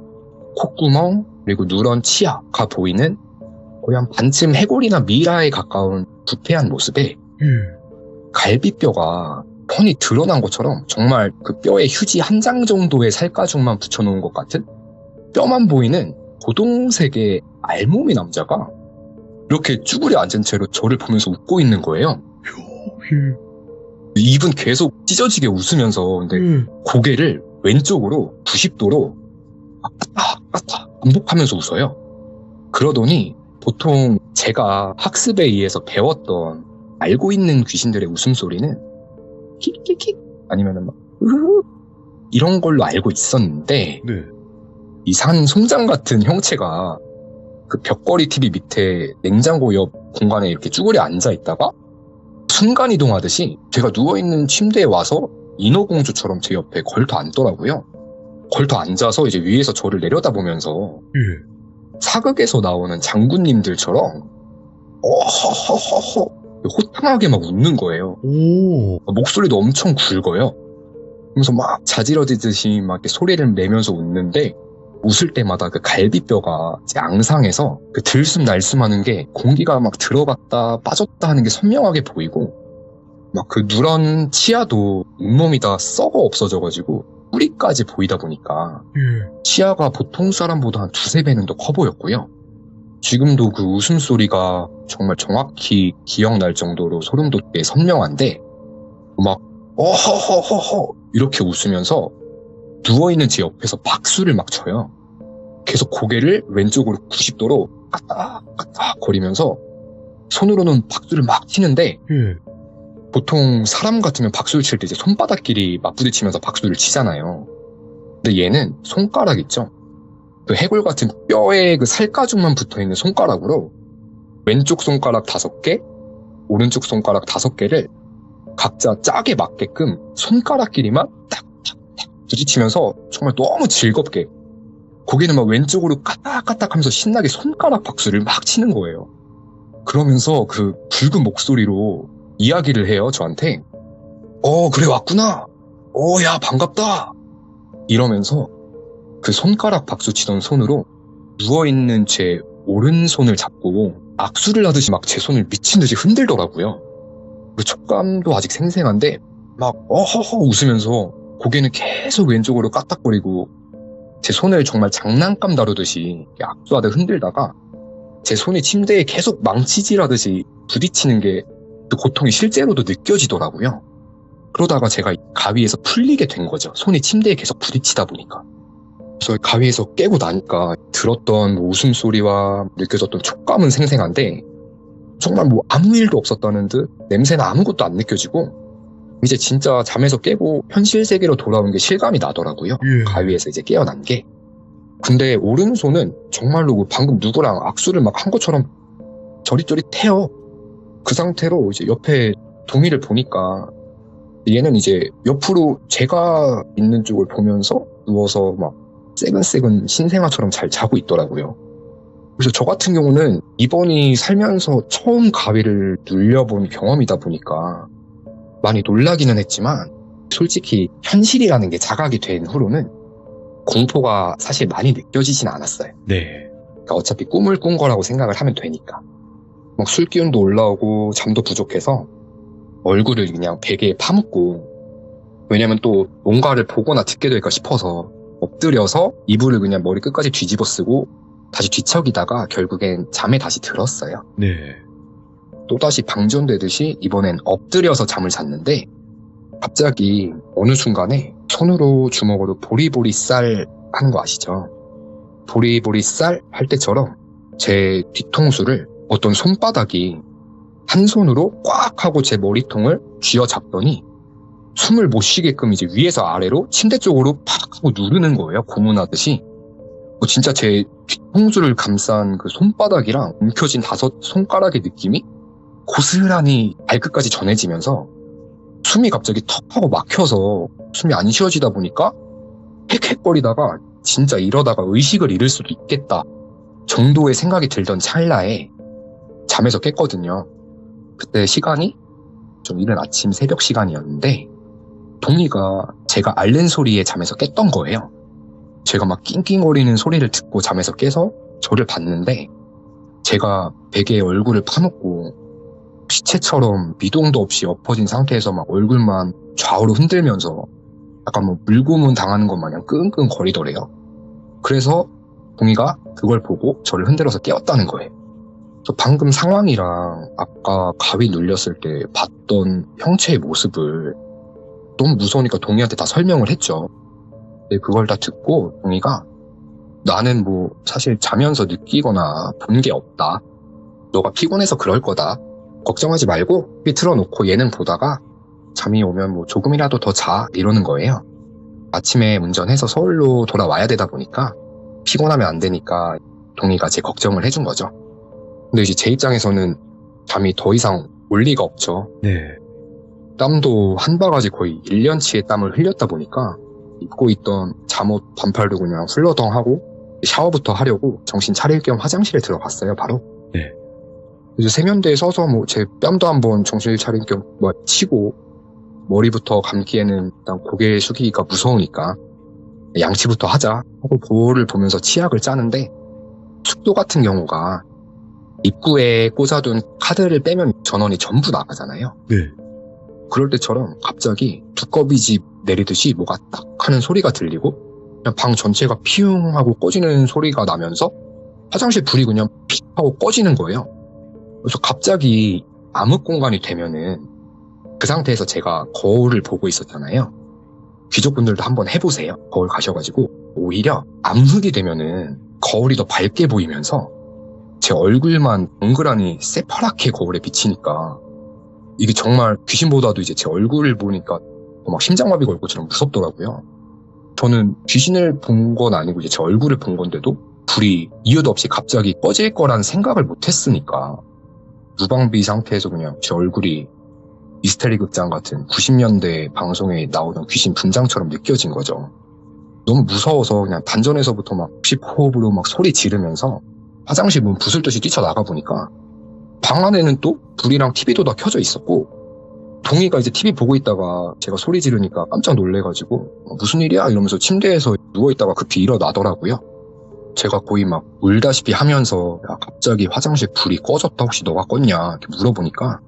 콧구멍, 그리고 누런 치아가 보이는 거의 한 반쯤 해골이나 미라에 가까운 부패한 모습에 갈비뼈가 펀이 드러난 것처럼 정말 그 뼈에 휴지 한 장 정도의 살가죽만 붙여놓은 것 같은 뼈만 보이는 고동색의 알몸의 남자가 이렇게 쭈그려 앉은 채로 저를 보면서 웃고 있는 거예요. 입은 계속 찢어지게 웃으면서 근데 고개를 왼쪽으로 90도로 왔다 반복하면서 웃어요. 그러더니 보통 제가 학습에 의해서 배웠던 알고 있는 귀신들의 웃음소리는 킥킥킥 아니면은 막 으흐 이런 걸로 알고 있었는데 네. 이 산 송장 같은 형체가 그 벽걸이 TV 밑에 냉장고 옆 공간에 이렇게 쭈그려 앉아 있다가 순간이동하듯이 제가 누워있는 침대에 와서 인어공주처럼 제 옆에 걸터 앉더라고요. 걸터 앉아서 이제 위에서 저를 내려다보면서 예. 사극에서 나오는 장군님들처럼 어허허허허 호탕하게 막 웃는 거예요. 오. 목소리도 엄청 굵어요. 그러면서 막 자지러지듯이 막 이렇게 소리를 내면서 웃는데 웃을 때마다 그 갈비뼈가 제 앙상해서 그 들숨날숨하는 게 공기가 막 들어갔다 빠졌다 하는 게 선명하게 보이고 막 그 누런 치아도 온몸이 다 썩어 없어져가지고 뿌리까지 보이다 보니까 예. 치아가 보통 사람보다 한 두세 배는 더 커 보였고요. 지금도 그 웃음소리가 정말 정확히 기억날 정도로 소름 돋게 선명한데 막 어허허허허 이렇게 웃으면서 누워있는 제 옆에서 박수를 막 쳐요. 계속 고개를 왼쪽으로 90도로 까딱까딱 거리면서 손으로는 박수를 막 치는데 예. 보통 사람 같으면 박수를 칠 때 이제 손바닥끼리 맞부딪히면서 박수를 치잖아요. 근데 얘는 손가락 있죠? 그 해골 같은 뼈에 그 살가죽만 붙어있는 손가락으로 왼쪽 손가락 5개, 오른쪽 손가락 5개를 각자 짝에 맞게끔 손가락끼리만 딱딱딱 부딪히면서 정말 너무 즐겁게 거기는 막 왼쪽으로 까딱까딱 하면서 신나게 손가락 박수를 막 치는 거예요. 그러면서 그 굵은 목소리로 이야기를 해요, 저한테. 그래, 왔구나. 야, 반갑다. 이러면서 그 손가락 박수 치던 손으로 누워있는 제 오른손을 잡고 악수를 하듯이 막 제 손을 미친 듯이 흔들더라고요. 그 촉감도 아직 생생한데 막 어허허 웃으면서 고개는 계속 왼쪽으로 까딱거리고 제 손을 정말 장난감 다루듯이 악수하듯 흔들다가 제 손이 침대에 계속 망치질하듯이 부딪히는 게 그 고통이 실제로도 느껴지더라고요. 그러다가 제가 가위에서 풀리게 된 거죠. 손이 침대에 계속 부딪히다 보니까. 그래서 가위에서 깨고 나니까 들었던 웃음소리와 느껴졌던 촉감은 생생한데 정말 뭐 아무 일도 없었다는 듯 냄새나 아무것도 안 느껴지고 이제 진짜 잠에서 깨고 현실 세계로 돌아온 게 실감이 나더라고요. 예. 가위에서 이제 깨어난 게. 근데 오른손은 정말로 방금 누구랑 악수를 막 한 것처럼 저릿저릿해요. 그 상태로 이제 옆에 동이를 보니까 얘는 이제 옆으로 제가 있는 쪽을 보면서 누워서 막 새근새근 신생아처럼 잘 자고 있더라고요. 그래서 저 같은 경우는 이번이 살면서 처음 가위를 눌려본 경험이다 보니까 많이 놀라기는 했지만 솔직히 현실이라는 게 자각이 된 후로는 공포가 사실 많이 느껴지진 않았어요. 네. 그러니까 어차피 꿈을 꾼 거라고 생각을 하면 되니까. 막 술기운도 올라오고 잠도 부족해서 얼굴을 그냥 베개에 파묻고 왜냐면 또 뭔가를 보거나 듣게 될까 싶어서 엎드려서 이불을 그냥 머리 끝까지 뒤집어 쓰고 다시 뒤척이다가 결국엔 잠에 다시 들었어요. 네. 또다시 방전되듯이 이번엔 엎드려서 잠을 잤는데 갑자기 어느 순간에 손으로 주먹으로 보리보리 쌀 하는 거 아시죠? 보리보리 쌀 할 때처럼 제 뒤통수를 어떤 손바닥이 한 손으로 꽉 하고 제 머리통을 쥐어잡더니 숨을 못 쉬게끔 이제 위에서 아래로 침대 쪽으로 팍 하고 누르는 거예요. 고문하듯이. 진짜 제 뒤통수를 감싼 그 손바닥이랑 움켜진 5 손가락의 느낌이 고스란히 발끝까지 전해지면서 숨이 갑자기 턱 하고 막혀서 숨이 안 쉬어지다 보니까 헥헥거리다가 진짜 이러다가 의식을 잃을 수도 있겠다 정도의 생각이 들던 찰나에 잠에서 깼거든요. 그때 시간이 좀 이른 아침 새벽 시간이었는데 동이가 제가 앓는 소리에 잠에서 깼던 거예요. 제가 막 낑낑거리는 소리를 듣고 잠에서 깨서 저를 봤는데 제가 베개에 얼굴을 파묻고 시체처럼 미동도 없이 엎어진 상태에서 막 얼굴만 좌우로 흔들면서 약간 뭐 물고문 당하는 것 마냥 끙끙 거리더래요. 그래서 동희가 그걸 보고 저를 흔들어서 깨웠다는 거예요. 저 방금 상황이랑 아까 가위 눌렸을 때 봤던 형체의 모습을 너무 무서우니까 동희한테 다 설명을 했죠. 근데 그걸 다 듣고 동희가 나는 뭐 사실 자면서 느끼거나 본 게 없다. 너가 피곤해서 그럴 거다. 걱정하지 말고 TV 틀어놓고 예능 보다가 잠이 오면 뭐 조금이라도 더 자 이러는 거예요. 아침에 운전해서 서울로 돌아와야 되다 보니까 피곤하면 안 되니까 동희가 제 걱정을 해준 거죠. 근데 이제 제 입장에서는 잠이 더 이상 올 리가 없죠. 네. 땀도 한 바가지 거의 1년치의 땀을 흘렸다 보니까 입고 있던 잠옷 반팔도 그냥 훌러덩하고 샤워부터 하려고 정신 차릴 겸 화장실에 들어갔어요, 바로. 네. 이제 세면대에 서서 뭐 제 뺨도 한번 정신을 차릴 겸 뭐 치고 머리부터 감기에는 일단 고개 숙이기가 무서우니까 양치부터 하자 하고 거울을 보면서 치약을 짜는데 숙도 같은 경우가 입구에 꽂아둔 카드를 빼면 전원이 전부 나가잖아요. 네. 그럴 때처럼 갑자기 두꺼비집 내리듯이 뭐가 딱 하는 소리가 들리고 그냥 방 전체가 피웅 하고 꺼지는 소리가 나면서 화장실 불이 그냥 픽 하고 꺼지는 거예요. 그래서 갑자기 암흑 공간이 되면은 그 상태에서 제가 거울을 보고 있었잖아요. 귀족분들도 한번 해보세요. 거울 가셔가지고 오히려 암흑이 되면은 거울이 더 밝게 보이면서 제 얼굴만 동그라니 새파랗게 거울에 비치니까 이게 정말 귀신보다도 이제 제 얼굴을 보니까 막 심장마비 걸 것처럼 무섭더라고요. 저는 귀신을 본 건 아니고 이제 제 얼굴을 본 건데도 불이 이유도 없이 갑자기 꺼질 거란 생각을 못 했으니까 무방비 상태에서 그냥 제 얼굴이 미스테리 극장 같은 90년대 방송에 나오던 귀신 분장처럼 느껴진 거죠. 너무 무서워서 그냥 단전에서부터 막 10호흡으로 막 소리 지르면서 화장실 문 부술듯이 뛰쳐나가 보니까 방 안에는 또 불이랑 TV도 다 켜져 있었고 동희가 이제 TV 보고 있다가 제가 소리 지르니까 깜짝 놀래가지고 무슨 일이야? 이러면서 침대에서 누워있다가 급히 일어나더라고요. 제가 거의 막 울다시피 하면서 야 갑자기 화장실 불이 꺼졌다 혹시 너가 껐냐 이렇게 물어보니까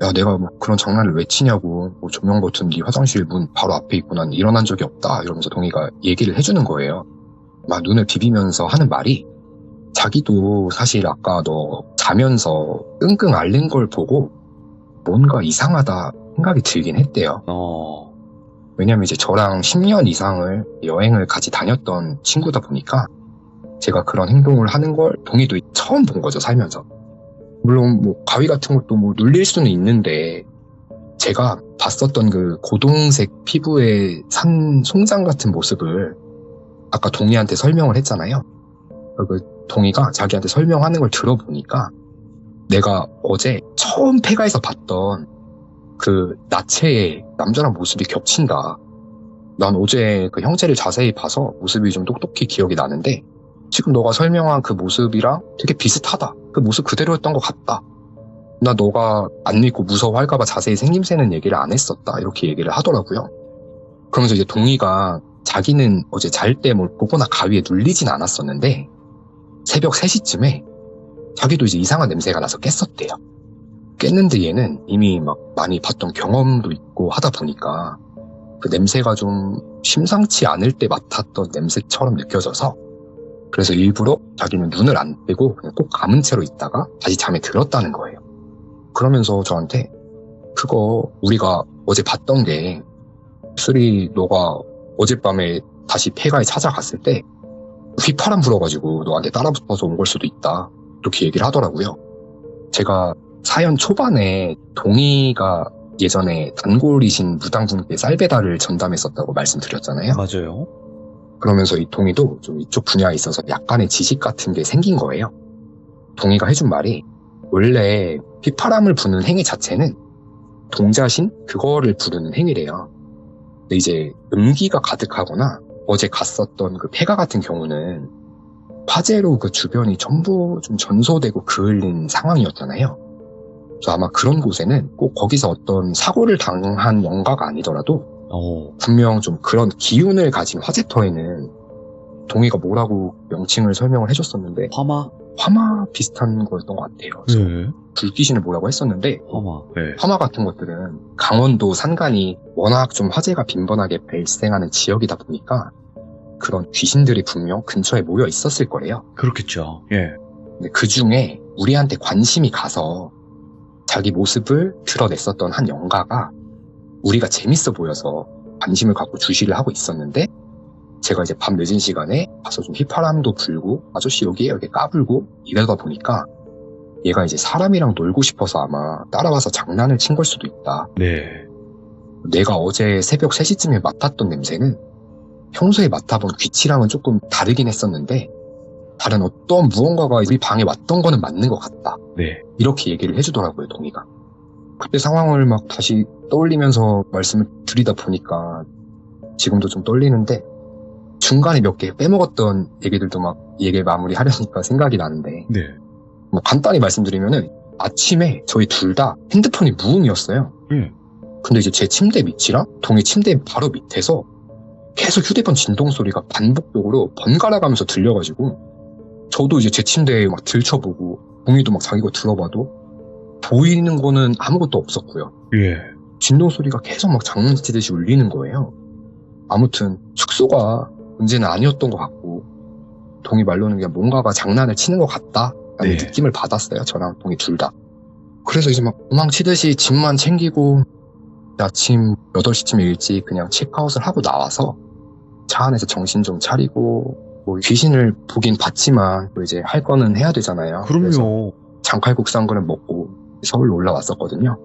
야 내가 뭐 그런 장난을 왜 치냐고 뭐 조명 버튼 네 화장실 문 바로 앞에 있고 난 일어난 적이 없다 이러면서 동희가 얘기를 해주는 거예요. 막 눈을 비비면서 하는 말이 자기도 사실 아까 너 자면서 끙끙 앓는 걸 보고 뭔가 이상하다 생각이 들긴 했대요. 왜냐면 이제 저랑 10년 이상을 여행을 같이 다녔던 친구다 보니까 제가 그런 행동을 하는 걸 동희도 처음 본 거죠, 살면서. 물론 뭐 가위 같은 것도 뭐 눌릴 수는 있는데 제가 봤었던 그 고동색 피부의 산 송장 같은 모습을 아까 동희한테 설명을 했잖아요. 그 동희가 자기한테 설명하는 걸 들어보니까 내가 어제 처음 폐가에서 봤던 그 나체의 남자랑 모습이 겹친다. 난 어제 그 형체를 자세히 봐서 모습이 좀 똑똑히 기억이 나는데 지금 너가 설명한 그 모습이랑 되게 비슷하다. 그 모습 그대로였던 것 같다. 나 너가 안 믿고 무서워할까봐 자세히 생김새는 얘기를 안 했었다. 이렇게 얘기를 하더라고요. 그러면서 이제 동희가 자기는 어제 잘 때 뭘 보거나 가위에 눌리진 않았었는데 새벽 3시쯤에 자기도 이제 이상한 냄새가 나서 깼었대요. 깼는데 얘는 이미 막 많이 봤던 경험도 있고 하다 보니까 그 냄새가 좀 심상치 않을 때 맡았던 냄새처럼 느껴져서 그래서 일부러 자기는 눈을 안 떼고 그냥 꼭 감은 채로 있다가 다시 잠에 들었다는 거예요. 그러면서 저한테 그거 우리가 어제 봤던 게 술이 너가 어젯밤에 다시 폐가에 찾아갔을 때 휘파람 불어가지고 너한테 따라붙어서 온 걸 수도 있다. 이렇게 얘기를 하더라고요. 제가 사연 초반에 동희가 예전에 단골이신 무당분께 쌀배달을 전담했었다고 말씀드렸잖아요. 맞아요. 그러면서 이 동희도 좀 이쪽 분야에 있어서 약간의 지식 같은 게 생긴 거예요. 동희가 해준 말이 원래 휘파람을 부는 행위 자체는 동자신 그거를 부르는 행위래요. 근데 이제 음기가 가득하거나 어제 갔었던 그 폐가 같은 경우는 화재로 그 주변이 전부 좀 전소되고 그을린 상황이었잖아요. 그래서 아마 그런 곳에는 꼭 거기서 어떤 사고를 당한 영가가 아니더라도 분명 좀 그런 기운을 가진 화재터에는 동이가 뭐라고 명칭을 설명을 해줬었는데 화마 비슷한 거였던 것 같아요. 그래서 네. 불귀신을 뭐라고 했었는데 화마. 네. 화마 같은 것들은 강원도 산간이 워낙 좀 화재가 빈번하게 발생하는 지역이다 보니까 그런 귀신들이 분명 근처에 모여 있었을 거예요. 그렇겠죠. 예. 근데 그 중에 우리한테 관심이 가서 자기 모습을 드러냈었던 한 영가가 우리가 재밌어 보여서 관심을 갖고 주시를 하고 있었는데 제가 이제 밤 늦은 시간에 가서 좀 휘파람도 불고 아저씨 여기에 이렇게 까불고 이러다 보니까 얘가 이제 사람이랑 놀고 싶어서 아마 따라와서 장난을 친 걸 수도 있다. 네. 내가 어제 새벽 3시쯤에 맡았던 냄새는 평소에 맡아본 귀치랑은 조금 다르긴 했었는데 다른 어떤 무언가가 우리 방에 왔던 거는 맞는 것 같다. 네. 이렇게 얘기를 해주더라고요, 동이가. 그때 상황을 막 다시 떠올리면서 말씀을 드리다 보니까 지금도 좀 떨리는데 중간에 몇 개 빼먹었던 얘기들도 막 얘기 마무리하려니까 생각이 나는데 네. 뭐 간단히 말씀드리면은 아침에 저희 둘 다 핸드폰이 무음이었어요. 근데 이제 제 침대 밑이랑 동이 침대 바로 밑에서 계속 휴대폰 진동 소리가 반복적으로 번갈아 가면서 들려가지고 저도 이제 제 침대에 막 들춰보고 동이도 막 자기 거 들어봐도 보이는 거는 아무것도 없었고요. 예. 진동 소리가 계속 막 장난치듯이 울리는 거예요. 아무튼 숙소가 문제는 아니었던 것 같고 동이 말로는 그냥 뭔가가 장난을 치는 것 같다라는 네. 느낌을 받았어요. 저랑 동이 둘 다. 그래서 이제 막 도망치듯이 짐만 챙기고 아침 8시쯤 일찍 그냥 체크아웃을 하고 나와서 차 안에서 정신 좀 차리고 뭐 귀신을 보긴 봤지만 또 이제 할 거는 해야 되잖아요. 그래서 그럼요. 장칼국수 한 그릇 먹고 서울로 올라왔었거든요.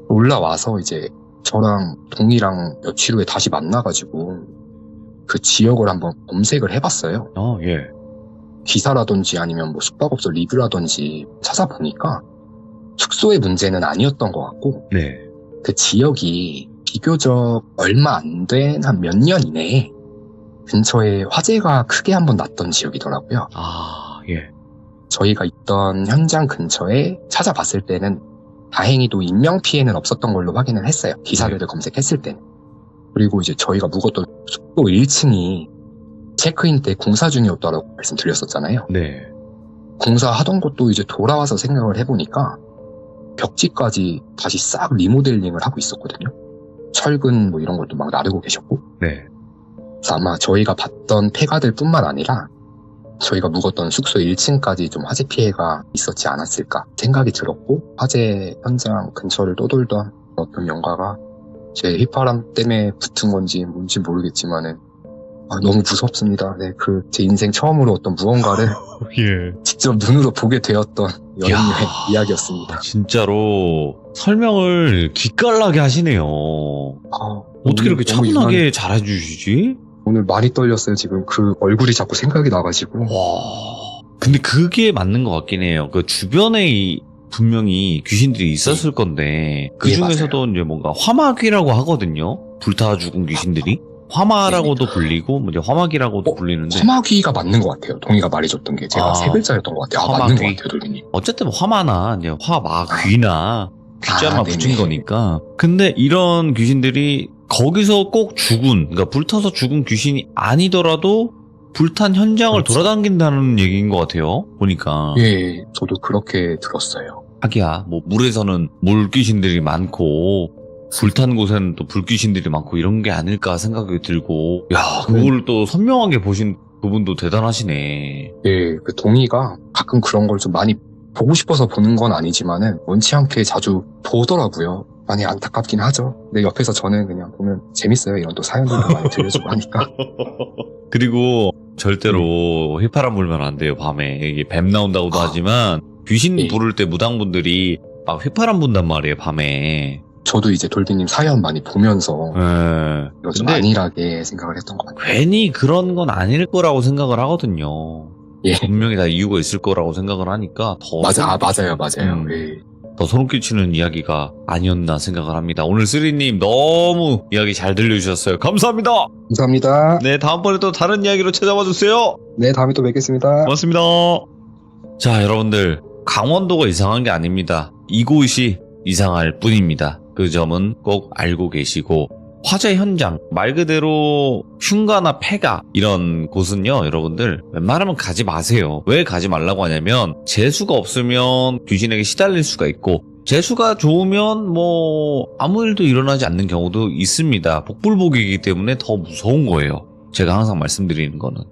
올라와서 이제 저랑 동이랑 며칠 후에 다시 만나가지고 그 지역을 한번 검색을 해봤어요. 아, 예. 기사라든지 아니면 뭐 숙박업소 리뷰라든지 찾아보니까 숙소의 문제는 아니었던 것 같고 네. 그 지역이 비교적 얼마 안 된 한 몇 년 이내에 근처에 화재가 크게 한번 났던 지역이더라고요. 아, 예. 저희가 있던 현장 근처에 찾아봤을 때는 다행히도 인명피해는 없었던 걸로 확인을 했어요. 기사들을 검색했을 때는. 그리고 이제 저희가 묵었던 숙소 1층이 체크인 때 공사 중이었다고 말씀드렸었잖아요. 네. 공사하던 것도 이제 돌아와서 생각을 해보니까 벽지까지 다시 싹 리모델링을 하고 있었거든요. 철근 뭐 이런 것도 막 나르고 계셨고. 네. 그래서 아마 저희가 봤던 폐가들 뿐만 아니라 저희가 묵었던 숙소 1층까지 좀 화재 피해가 있었지 않았을까 생각이 들었고 화재 현장 근처를 떠돌던 어떤 영가가 제 휘파람 때문에 붙은 건지 뭔지 모르겠지만은 너무 무섭습니다. 네, 제 인생 처음으로 어떤 무언가를 예. 직접 눈으로 보게 되었던 여행 야, 이야기였습니다. 진짜로 설명을 기깔나게 하시네요. 어떻게 이렇게 너무 차분하게 잘해주시지? 오늘 많이 떨렸어요. 지금 그 얼굴이 자꾸 생각이 나가지고. 와. 근데 그게 맞는 것 같긴 해요. 그 주변에 분명히 귀신들이 있었을 건데 그 네, 중에서도 이제 뭔가 화마귀라고 하거든요. 불타 죽은 귀신들이. 화마라고도 불리고 이제 화마귀라고도 불리는데 화마귀가 맞는 것 같아요. 동이가 말해줬던 게 제가 세 글자였던 것 같아요. 맞는 것 같아요, 돌비님. 어쨌든 화마나 이제 화마귀나 귀자만 붙인 네네. 거니까. 근데 이런 귀신들이 거기서 꼭 그러니까 불타서 죽은 귀신이 아니더라도 불탄 현장을 그렇죠. 돌아다닌다는 얘기인 것 같아요. 보니까. 예, 저도 그렇게 들었어요. 하기야, 뭐 물에서는 물귀신들이 많고 불탄 곳에는 또 불귀신들이 많고 이런 게 아닐까 생각이 들고, 야, 그걸 또 선명하게 보신 부분도 대단하시네. 예, 그 동이가 가끔 그런 걸 좀 많이 보고 싶어서 보는 건 아니지만은 원치 않게 자주 보더라고요. 많이 안타깝긴 하죠. 근데 옆에서 저는 그냥 보면 재밌어요. 이런 또 사연들도 많이 들려주고 하니까. 그리고 절대로 휘파람 불면 안 돼요. 밤에 이게 뱀 나온다고도 하지만 귀신 예. 부를 때 무당분들이 막 휘파람 분단 말이에요. 밤에. 저도 이제 돌비님 사연 많이 보면서 예. 이거 좀 근데 안일하게 생각을 했던 것 같아요. 괜히 그런 건 아닐 거라고 생각을 하거든요. 예. 분명히 다 이유가 있을 거라고 생각을 하니까 더 맞아요. 예. 더 소름 끼치는 이야기가 아니었나 생각을 합니다. 오늘 쓰리님 너무 이야기 잘 들려주셨어요. 감사합니다. 감사합니다. 네, 다음번에 또 다른 이야기로 찾아와 주세요. 네, 다음에 또 뵙겠습니다. 고맙습니다. 자, 여러분들, 강원도가 이상한 게 아닙니다. 이곳이 이상할 뿐입니다. 그 점은 꼭 알고 계시고, 화재 현장, 말 그대로 흉가나 폐가 이런 곳은요, 여러분들 웬만하면 가지 마세요. 왜 가지 말라고 하냐면 재수가 없으면 귀신에게 시달릴 수가 있고, 재수가 좋으면 뭐 아무 일도 일어나지 않는 경우도 있습니다. 복불복이기 때문에 더 무서운 거예요. 제가 항상 말씀드리는 거는.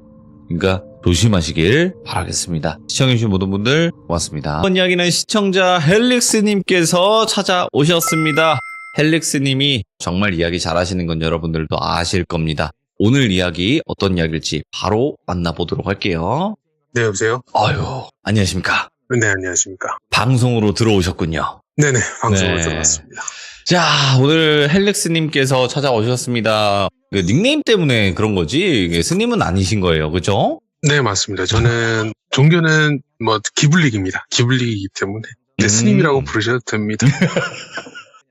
그러니까 조심하시길 바라겠습니다. 시청해주신 모든 분들 고맙습니다. 이번 이야기는 시청자 헬릭스님께서 찾아오셨습니다. 헬릭스님이 정말 이야기 잘하시는 건 여러분들도 아실 겁니다. 오늘 이야기 어떤 이야기일지 바로 만나보도록 할게요. 네, 여보세요? 아유, 안녕하십니까? 네, 안녕하십니까? 방송으로 들어오셨군요. 네네, 방송으로 네. 들어왔습니다. 자, 오늘 헬릭스님께서 찾아오셨습니다. 그 닉네임 때문에 그런 거지, 이게 스님은 아니신 거예요, 그죠? 네, 맞습니다. 저는, 종교는 뭐, 기블릭입니다. 기블릭이기 때문에. 네, 스님이라고 부르셔도 됩니다.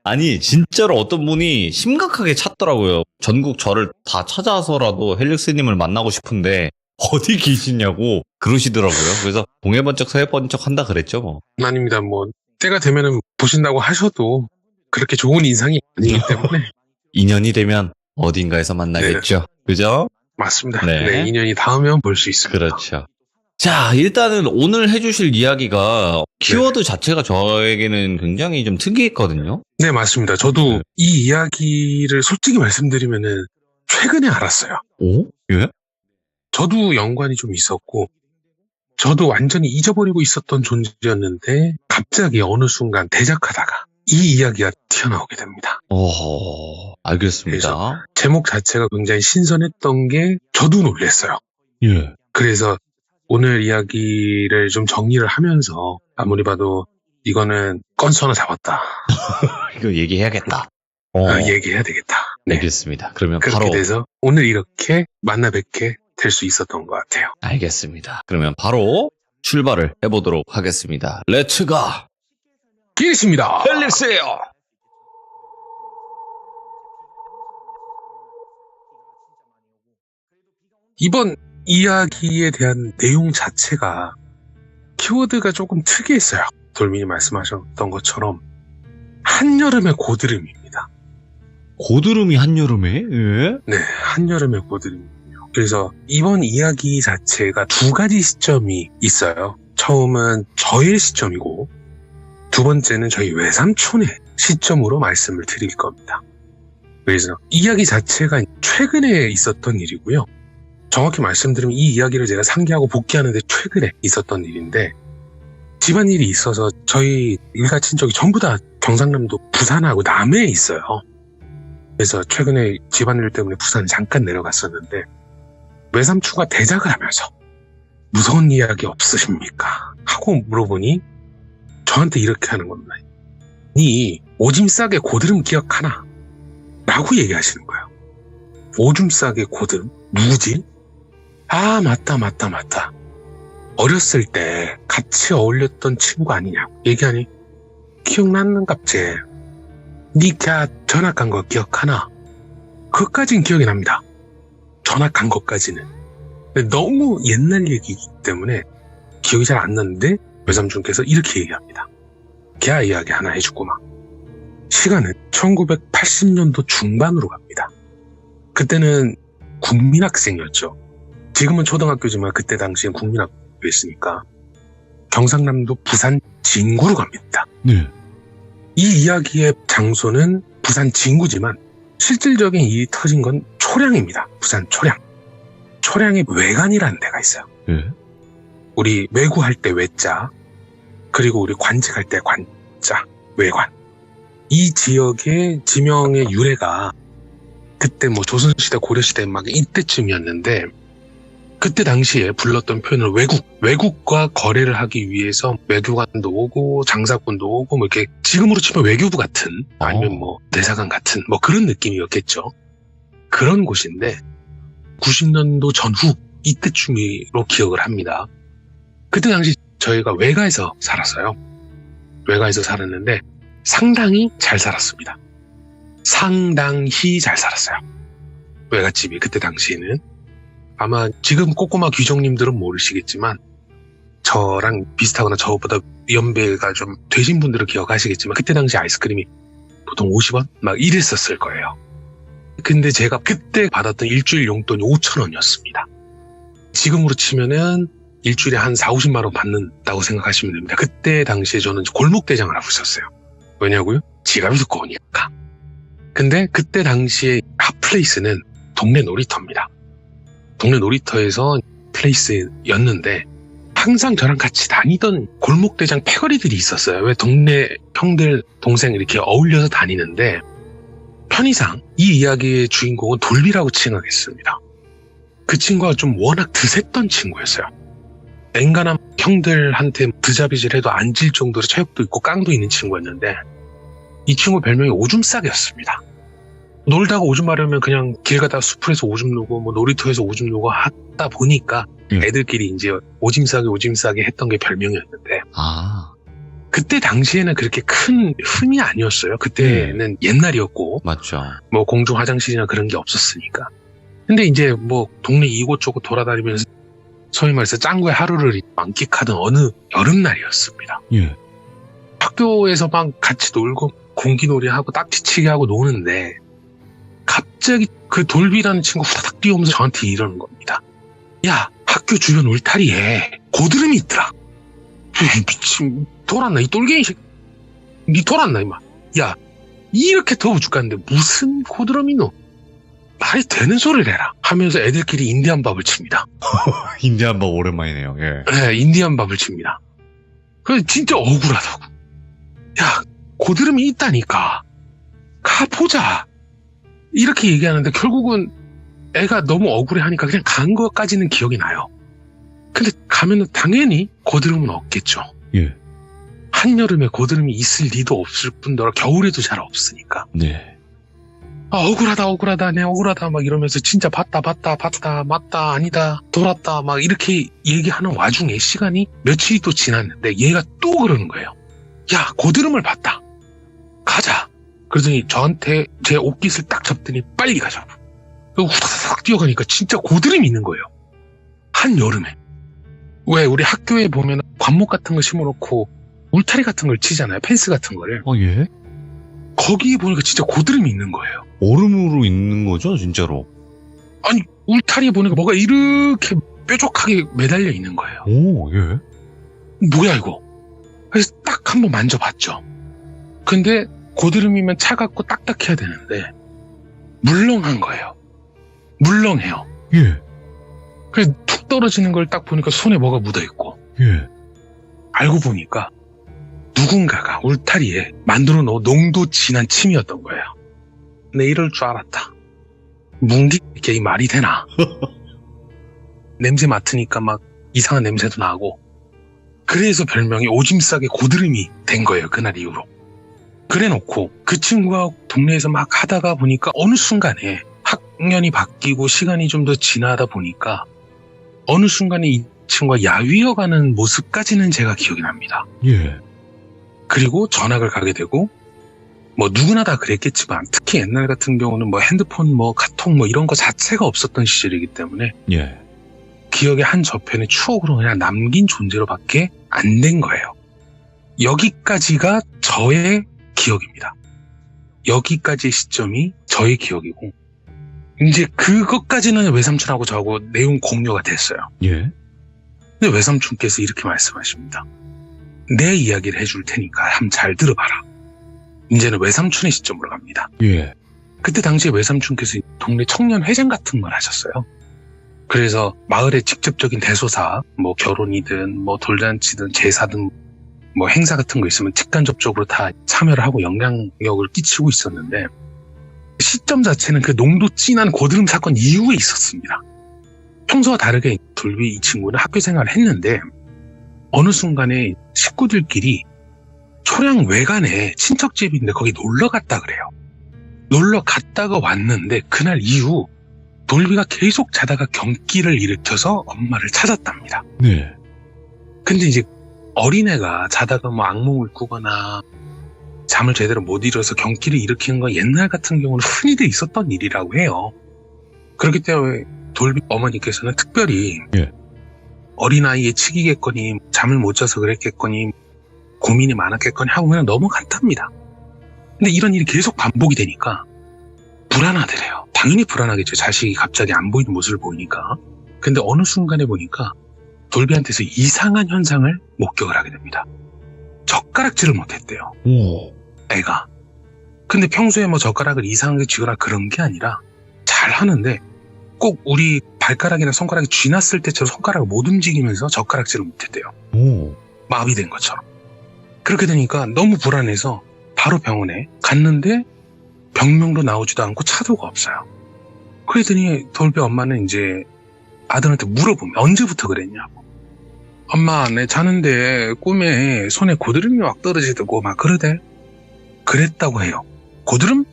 아니, 진짜로 어떤 분이 심각하게 찾더라고요. 전국 저를 다 찾아서라도 헬릭스님을 만나고 싶은데, 어디 계시냐고 그러시더라고요. 그래서 동해번쩍 서해번쩍 한다 그랬죠, 뭐. 아닙니다. 뭐, 때가 되면은 보신다고 하셔도 그렇게 좋은 인상이 아니기 때문에. 인연이 되면 어딘가에서 만나겠죠. 그죠? 맞습니다. 네. 네, 인연이 닿으면 볼 수 있습니다. 그렇죠. 자, 일단은 오늘 해주실 이야기가 키워드 자체가 저에게는 굉장히 좀 특이했거든요. 네, 맞습니다. 저도 이 이야기를 솔직히 말씀드리면은 최근에 알았어요. 오? 예? 저도 연관이 좀 있었고, 저도 완전히 잊어버리고 있었던 존재였는데, 갑자기 어느 순간 대작하다가 이 이야기가 튀어나오게 됩니다. 알겠습니다. 제목 자체가 굉장히 신선했던 게 저도 놀랐어요. 예. 그래서 오늘 이야기를 좀 정리를 하면서 아무리 봐도 이거는 건수 하나 잡았다. 이거 얘기해야겠다. 얘기해야 되겠다. 네. 알겠습니다. 그러면 그렇게 바로 돼서 오늘 이렇게 만나 뵙게 될 수 있었던 것 같아요. 알겠습니다. 그러면 바로 출발을 해보도록 하겠습니다. 렛츠가 기리십니다. 헬릭스예요. 이번 이야기에 대한 내용 자체가 키워드가 조금 특이했어요. 돌민이 말씀하셨던 것처럼 한여름의 고드름입니다. 고드름이 한여름에? 예? 네, 한여름의 고드름이에요. 그래서 이번 이야기 자체가 두 가지 시점이 있어요. 처음은 저의 시점이고 두 번째는 저희 외삼촌의 시점으로 말씀을 드릴 겁니다. 그래서 이야기 자체가 최근에 있었던 일이고요. 정확히 말씀드리면 이 이야기를 제가 상기하고 복귀하는데 최근에 있었던 일인데, 집안일이 있어서 저희 일가 친척이 전부 다 경상남도 부산하고 남해에 있어요. 그래서 최근에 집안일 때문에 부산 잠깐 내려갔었는데, 외삼촌가 대작을 하면서 무서운 이야기 없으십니까? 하고 물어보니 저한테 이렇게 하는 겁니다. 니 오줌 싸게 고드름 기억하나? 라고 얘기하시는 거예요. 오줌 싸게 고드름? 누구지? 아, 맞다. 어렸을 때 같이 어울렸던 친구가 아니냐 얘기하니, 기억났는갑제. 니가 전학 간 거 기억하나? 그것까진 기억이 납니다. 전학 간 것까지는. 근데 너무 옛날 얘기이기 때문에 기억이 잘 안 나는데 외삼촌께서 이렇게 얘기합니다. 걔 이야기 하나 해주고만. 시간은 1980년도 중반으로 갑니다. 그때는 국민학생이었죠. 지금은 초등학교지만 그때 당시엔 국민학교였으니까 경상남도 부산 진구로 갑니다. 네. 이 이야기의 장소는 부산 진구지만 실질적인 일이 터진 건 초량입니다. 부산 초량. 초량의 외관이라는 데가 있어요. 예. 우리 외구할 때 외자, 그리고 우리 관직할 때 관자, 외관. 이 지역의 지명의 유래가 그때 뭐 조선시대, 고려시대 막 이때쯤이었는데, 그때 당시에 불렀던 표현을 외국과 거래를 하기 위해서 외교관도 오고 장사꾼도 오고 뭐 이렇게 지금으로 치면 외교부 같은, 아니면 뭐 대사관 같은 뭐 그런 느낌이었겠죠. 그런 곳인데 90년도 전후 이때쯤으로 기억을 합니다. 그때 당시 저희가 외가에서 살았어요. 외가에서 살았는데 상당히 잘 살았습니다. 상당히 잘 살았어요. 외갓집이 그때 당시에는. 아마 지금 꼬꼬마 귀정님들은 모르시겠지만 저랑 비슷하거나 저보다 연배가 좀 되신 분들은 기억하시겠지만 그때 당시 아이스크림이 보통 50원? 막 이랬었을 거예요. 근데 제가 그때 받았던 일주일 용돈이 5,000원이었습니다. 지금으로 치면은 일주일에 한 4, 50만 원 받는다고 생각하시면 됩니다. 그때 당시에 저는 골목대장을 하고 있었어요. 왜냐고요? 지갑이 두꺼우니까. 근데 그때 당시에 핫플레이스는 동네 놀이터입니다. 동네 놀이터에서 플레이스였는데 항상 저랑 같이 다니던 골목대장 패거리들이 있었어요. 왜 동네 형들, 동생 이렇게 어울려서 다니는데 편의상 이 이야기의 주인공은 돌비라고 칭하겠습니다. 그 친구가 좀 워낙 드셌던 친구였어요. 앵간한 형들한테 드자비질 해도 안 질 정도로 체력도 있고 깡도 있는 친구였는데 이 친구 별명이 오줌싸개였습니다. 놀다가 오줌 마려면 그냥 길 가다가 숲에서 오줌 누고 뭐 놀이터에서 오줌 누고 하다 보니까 애들끼리 이제 오줌싸게 했던 게 별명이었는데 그때 당시에는 그렇게 큰 흠이 아니었어요. 그때는 옛날이었고 맞죠. 뭐 공중 화장실이나 그런 게 없었으니까. 근데 이제 뭐 동네 이곳저곳 돌아다니면서 소위 말해서 짱구의 하루를 만끽하던 어느 여름날이었습니다. 예. 학교에서 막 같이 놀고 공기놀이하고 딱지치기 하고 노는데 갑자기 그 돌비라는 친구 후다닥 뛰어오면서 저한테 이러는 겁니다. 야, 학교 주변 울타리에 고드름이 있더라. 미친 돌았나 이 똘갱이 새끼. 니 돌았나 임마. 야, 이렇게 더워 죽겠는데 무슨 고드름이 너. 말이 되는 소리를 해라 하면서 애들끼리 인디안 밥을 칩니다. 인디안 밥 오랜만이네요. 예. 네, 인디안 밥을 칩니다. 그래서 진짜 억울하다고. 야, 고드름이 있다니까. 가보자. 이렇게 얘기하는데 결국은 애가 너무 억울해하니까 그냥 간 것까지는 기억이 나요. 근데 가면은 당연히 고드름은 없겠죠. 예. 한여름에 고드름이 있을 리도 없을 뿐더러 겨울에도 잘 없으니까. 네. 아, 억울하다, 내 억울하다, 막 이러면서 진짜 봤다, 맞다, 아니다, 돌았다, 막 이렇게 얘기하는 와중에 시간이 며칠이 또 지났는데 얘가 또 그러는 거예요. 야, 고드름을 봤다. 가자. 그러더니 저한테 제 옷깃을 딱 잡더니 빨리 가자고. 그리고 후다닥 뛰어가니까 진짜 고드름이 있는 거예요. 한여름에. 왜 우리 학교에 보면 관목 같은 거 심어놓고 울타리 같은 걸 치잖아요. 펜스 같은 거를. 예? 거기에 보니까 진짜 고드름이 있는 거예요. 얼음으로 있는 거죠, 진짜로? 아니, 울타리에 보니까 뭐가 이렇게 뾰족하게 매달려 있는 거예요. 오, 예. 뭐야 이거. 그래서 딱 한번 만져봤죠. 근데 고드름이면 차갑고 딱딱해야 되는데 물렁한 거예요. 물렁해요. 예. 그래서 툭 떨어지는 걸 딱 보니까 손에 뭐가 묻어있고 예. 알고 보니까 누군가가 울타리에 만들어 놓은 농도 진한 침이었던 거예요. 내 이럴 줄 알았다. 뭉디 이게 말이 되나. 냄새 맡으니까 막 이상한 냄새도 나고 그래서 별명이 오줌 싸개 고드름이 된 거예요. 그날 이후로. 그래 놓고 그 친구가 동네에서 막 하다가 보니까 어느 순간에 학년이 바뀌고 시간이 좀 더 지나다 보니까 어느 순간에 이 친구가 야위어가는 모습까지는 제가 기억이 납니다. 예. 그리고 전학을 가게 되고 뭐 누구나 다 그랬겠지만 특히 옛날 같은 경우는 뭐 핸드폰 뭐 카톡 뭐 이런 거 자체가 없었던 시절이기 때문에 예. 기억의 한 저편의 추억으로 그냥 남긴 존재로밖에 안 된 거예요. 여기까지가 저의 기억입니다. 여기까지의 시점이 저의 기억이고 이제 그것까지는 외삼촌하고 저하고 내용 공유가 됐어요. 예. 근데 외삼촌께서 이렇게 말씀하십니다. 내 이야기를 해줄 테니까 한번 잘 들어봐라. 이제는 외삼촌의 시점으로 갑니다. 예. 그때 당시에 외삼촌께서 동네 청년 회장 같은 걸 하셨어요. 그래서 마을의 직접적인 대소사, 뭐 결혼이든 뭐 돌잔치든 제사든 뭐 행사 같은 거 있으면 직간접적으로 다 참여를 하고 영향력을 끼치고 있었는데 시점 자체는 그 농도 진한 고드름 사건 이후에 있었습니다. 평소와 다르게 돌비 이 친구는 학교 생활을 했는데 어느 순간에 식구들끼리 초량 외관에 친척집인데 거기 놀러 갔다 그래요. 놀러 갔다가 왔는데 그날 이후 돌비가 계속 자다가 경기를 일으켜서 엄마를 찾았답니다. 네. 근데 이제 어린애가 자다가 뭐 악몽을 꾸거나 잠을 제대로 못 이뤄서 경기를 일으키는 건 옛날 같은 경우는 흔히들 있었던 일이라고 해요. 그렇기 때문에 돌비 어머니께서는 특별히 예. 어린아이의 치기겠거니 잠을 못 자서 그랬겠거니 고민이 많았겠거니 하고 그냥 넘어갔답니다. 근데 이런 일이 계속 반복이 되니까 불안하더래요. 당연히 불안하겠죠. 자식이 갑자기 안 보이는 모습을 보이니까. 근데 어느 순간에 보니까 돌비한테서 이상한 현상을 목격을 하게 됩니다. 젓가락질을 못했대요. 오. 애가. 근데 평소에 뭐 젓가락을 이상하게 쥐거나 그런 게 아니라 잘 하는데 꼭 우리 발가락이나 손가락이 쥐났을 때처럼 손가락을 못 움직이면서 젓가락질을 못했대요. 오. 마비된 것처럼. 그렇게 되니까 너무 불안해서 바로 병원에 갔는데 병명도 나오지도 않고 차도가 없어요. 그랬더니 돌비 엄마는 이제 아들한테 물어보면 언제부터 그랬냐고. 엄마, 내 자는데 꿈에 손에 고드름이 막 떨어지고 막 그러대. 그랬다고 해요. 고드름?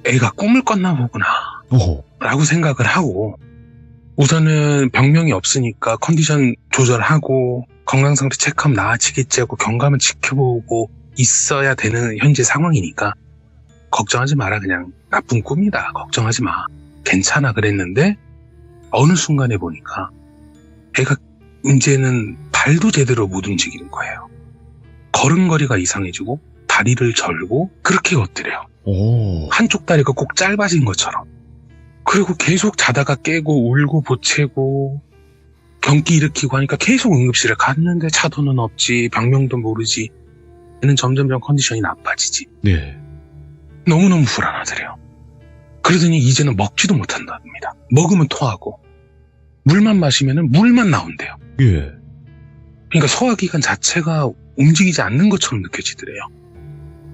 애가 꿈을 꿨나 보구나 오. 라고 생각을 하고 우선은 병명이 없으니까 컨디션 조절하고 건강상태 체크하면 나아지겠지 하고 경감은 지켜보고 있어야 되는 현재 상황이니까 걱정하지 마라. 그냥 나쁜 꿈이다. 걱정하지 마. 괜찮아. 그랬는데 어느 순간에 보니까 애가 이제는 발도 제대로 못 움직이는 거예요. 걸음걸이가 이상해지고 다리를 절고 그렇게 걷더래요. 오. 한쪽 다리가 꼭 짧아진 것처럼. 그리고 계속 자다가 깨고 울고 보채고 경기 일으키고 하니까 계속 응급실에 갔는데 차도는 없지, 병명도 모르지. 얘는 점점점 컨디션이 나빠지지. 네. 너무너무 불안하더래요. 그러더니 이제는 먹지도 못한답니다. 먹으면 토하고 물만 마시면 물만 나온대요. 예. 그러니까 소화기관 자체가 움직이지 않는 것처럼 느껴지더래요.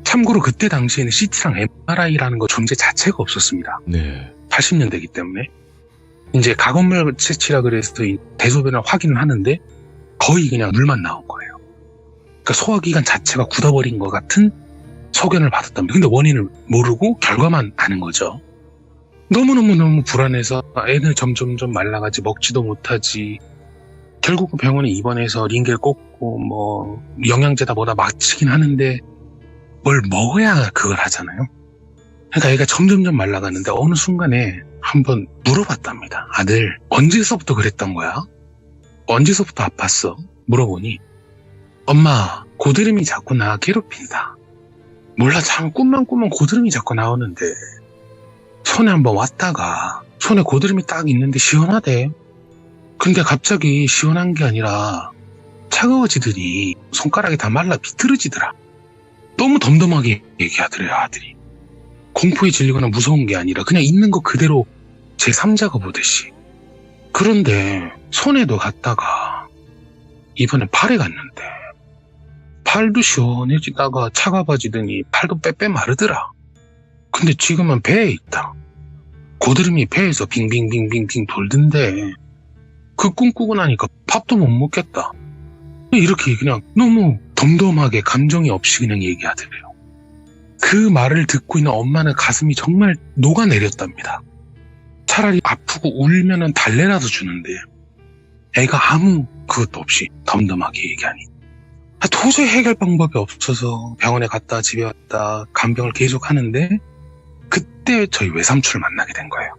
참고로 그때 당시에는 CT랑 MRI라는 거 존재 자체가 없었습니다. 네. 80년대이기 때문에 이제 가건물 채취라 그래서 이 대소변을 확인을 하는데 거의 그냥 물만 나온 거예요. 그러니까 소화기관 자체가 굳어버린 것 같은 소견을 받았답니다. 근데 원인을 모르고 결과만 아는 거죠. 너무 불안해서 애는 점점점 말라가지 먹지도 못하지. 결국 병원에 입원해서 링겔 꽂고 뭐 영양제다 뭐다 맞추긴 하는데 뭘 먹어야 그걸 하잖아요. 그러니까 애가 점점점 말라가는데 어느 순간에 한번 물어봤답니다. 아들, 언제서부터 그랬던 거야? 언제서부터 아팠어? 물어보니 엄마, 고드름이 자꾸 나 괴롭힌다. 몰라, 참 꿈만 꾸면 고드름이 자꾸 나오는데 손에 한번 왔다가 손에 고드름이 딱 있는데 시원하대. 근데 갑자기 시원한 게 아니라 차가워지더니 손가락이 다 말라 비틀어지더라. 너무 덤덤하게 얘기하더래요, 아들이. 공포에 질리거나 무서운 게 아니라 그냥 있는 거 그대로 제3자가 보듯이. 그런데 손에도 갔다가 이번에 팔에 갔는데 팔도 시원해지다가 차가워지더니 팔도 빼빼 마르더라. 근데 지금은 배에 있다. 고드름이 배에서 빙빙빙빙빙 돌던데 그 꿈꾸고 나니까 밥도 못 먹겠다. 이렇게 그냥 너무 덤덤하게 감정이 없이 그냥 얘기하더래요. 그 말을 듣고 있는 엄마는 가슴이 정말 녹아내렸답니다. 차라리 아프고 울면은 달래라도 주는데 애가 아무 그것도 없이 덤덤하게 얘기하니 도저히 해결 방법이 없어서 병원에 갔다 집에 왔다 간병을 계속 하는데 그때 저희 외삼촌을 만나게 된 거예요.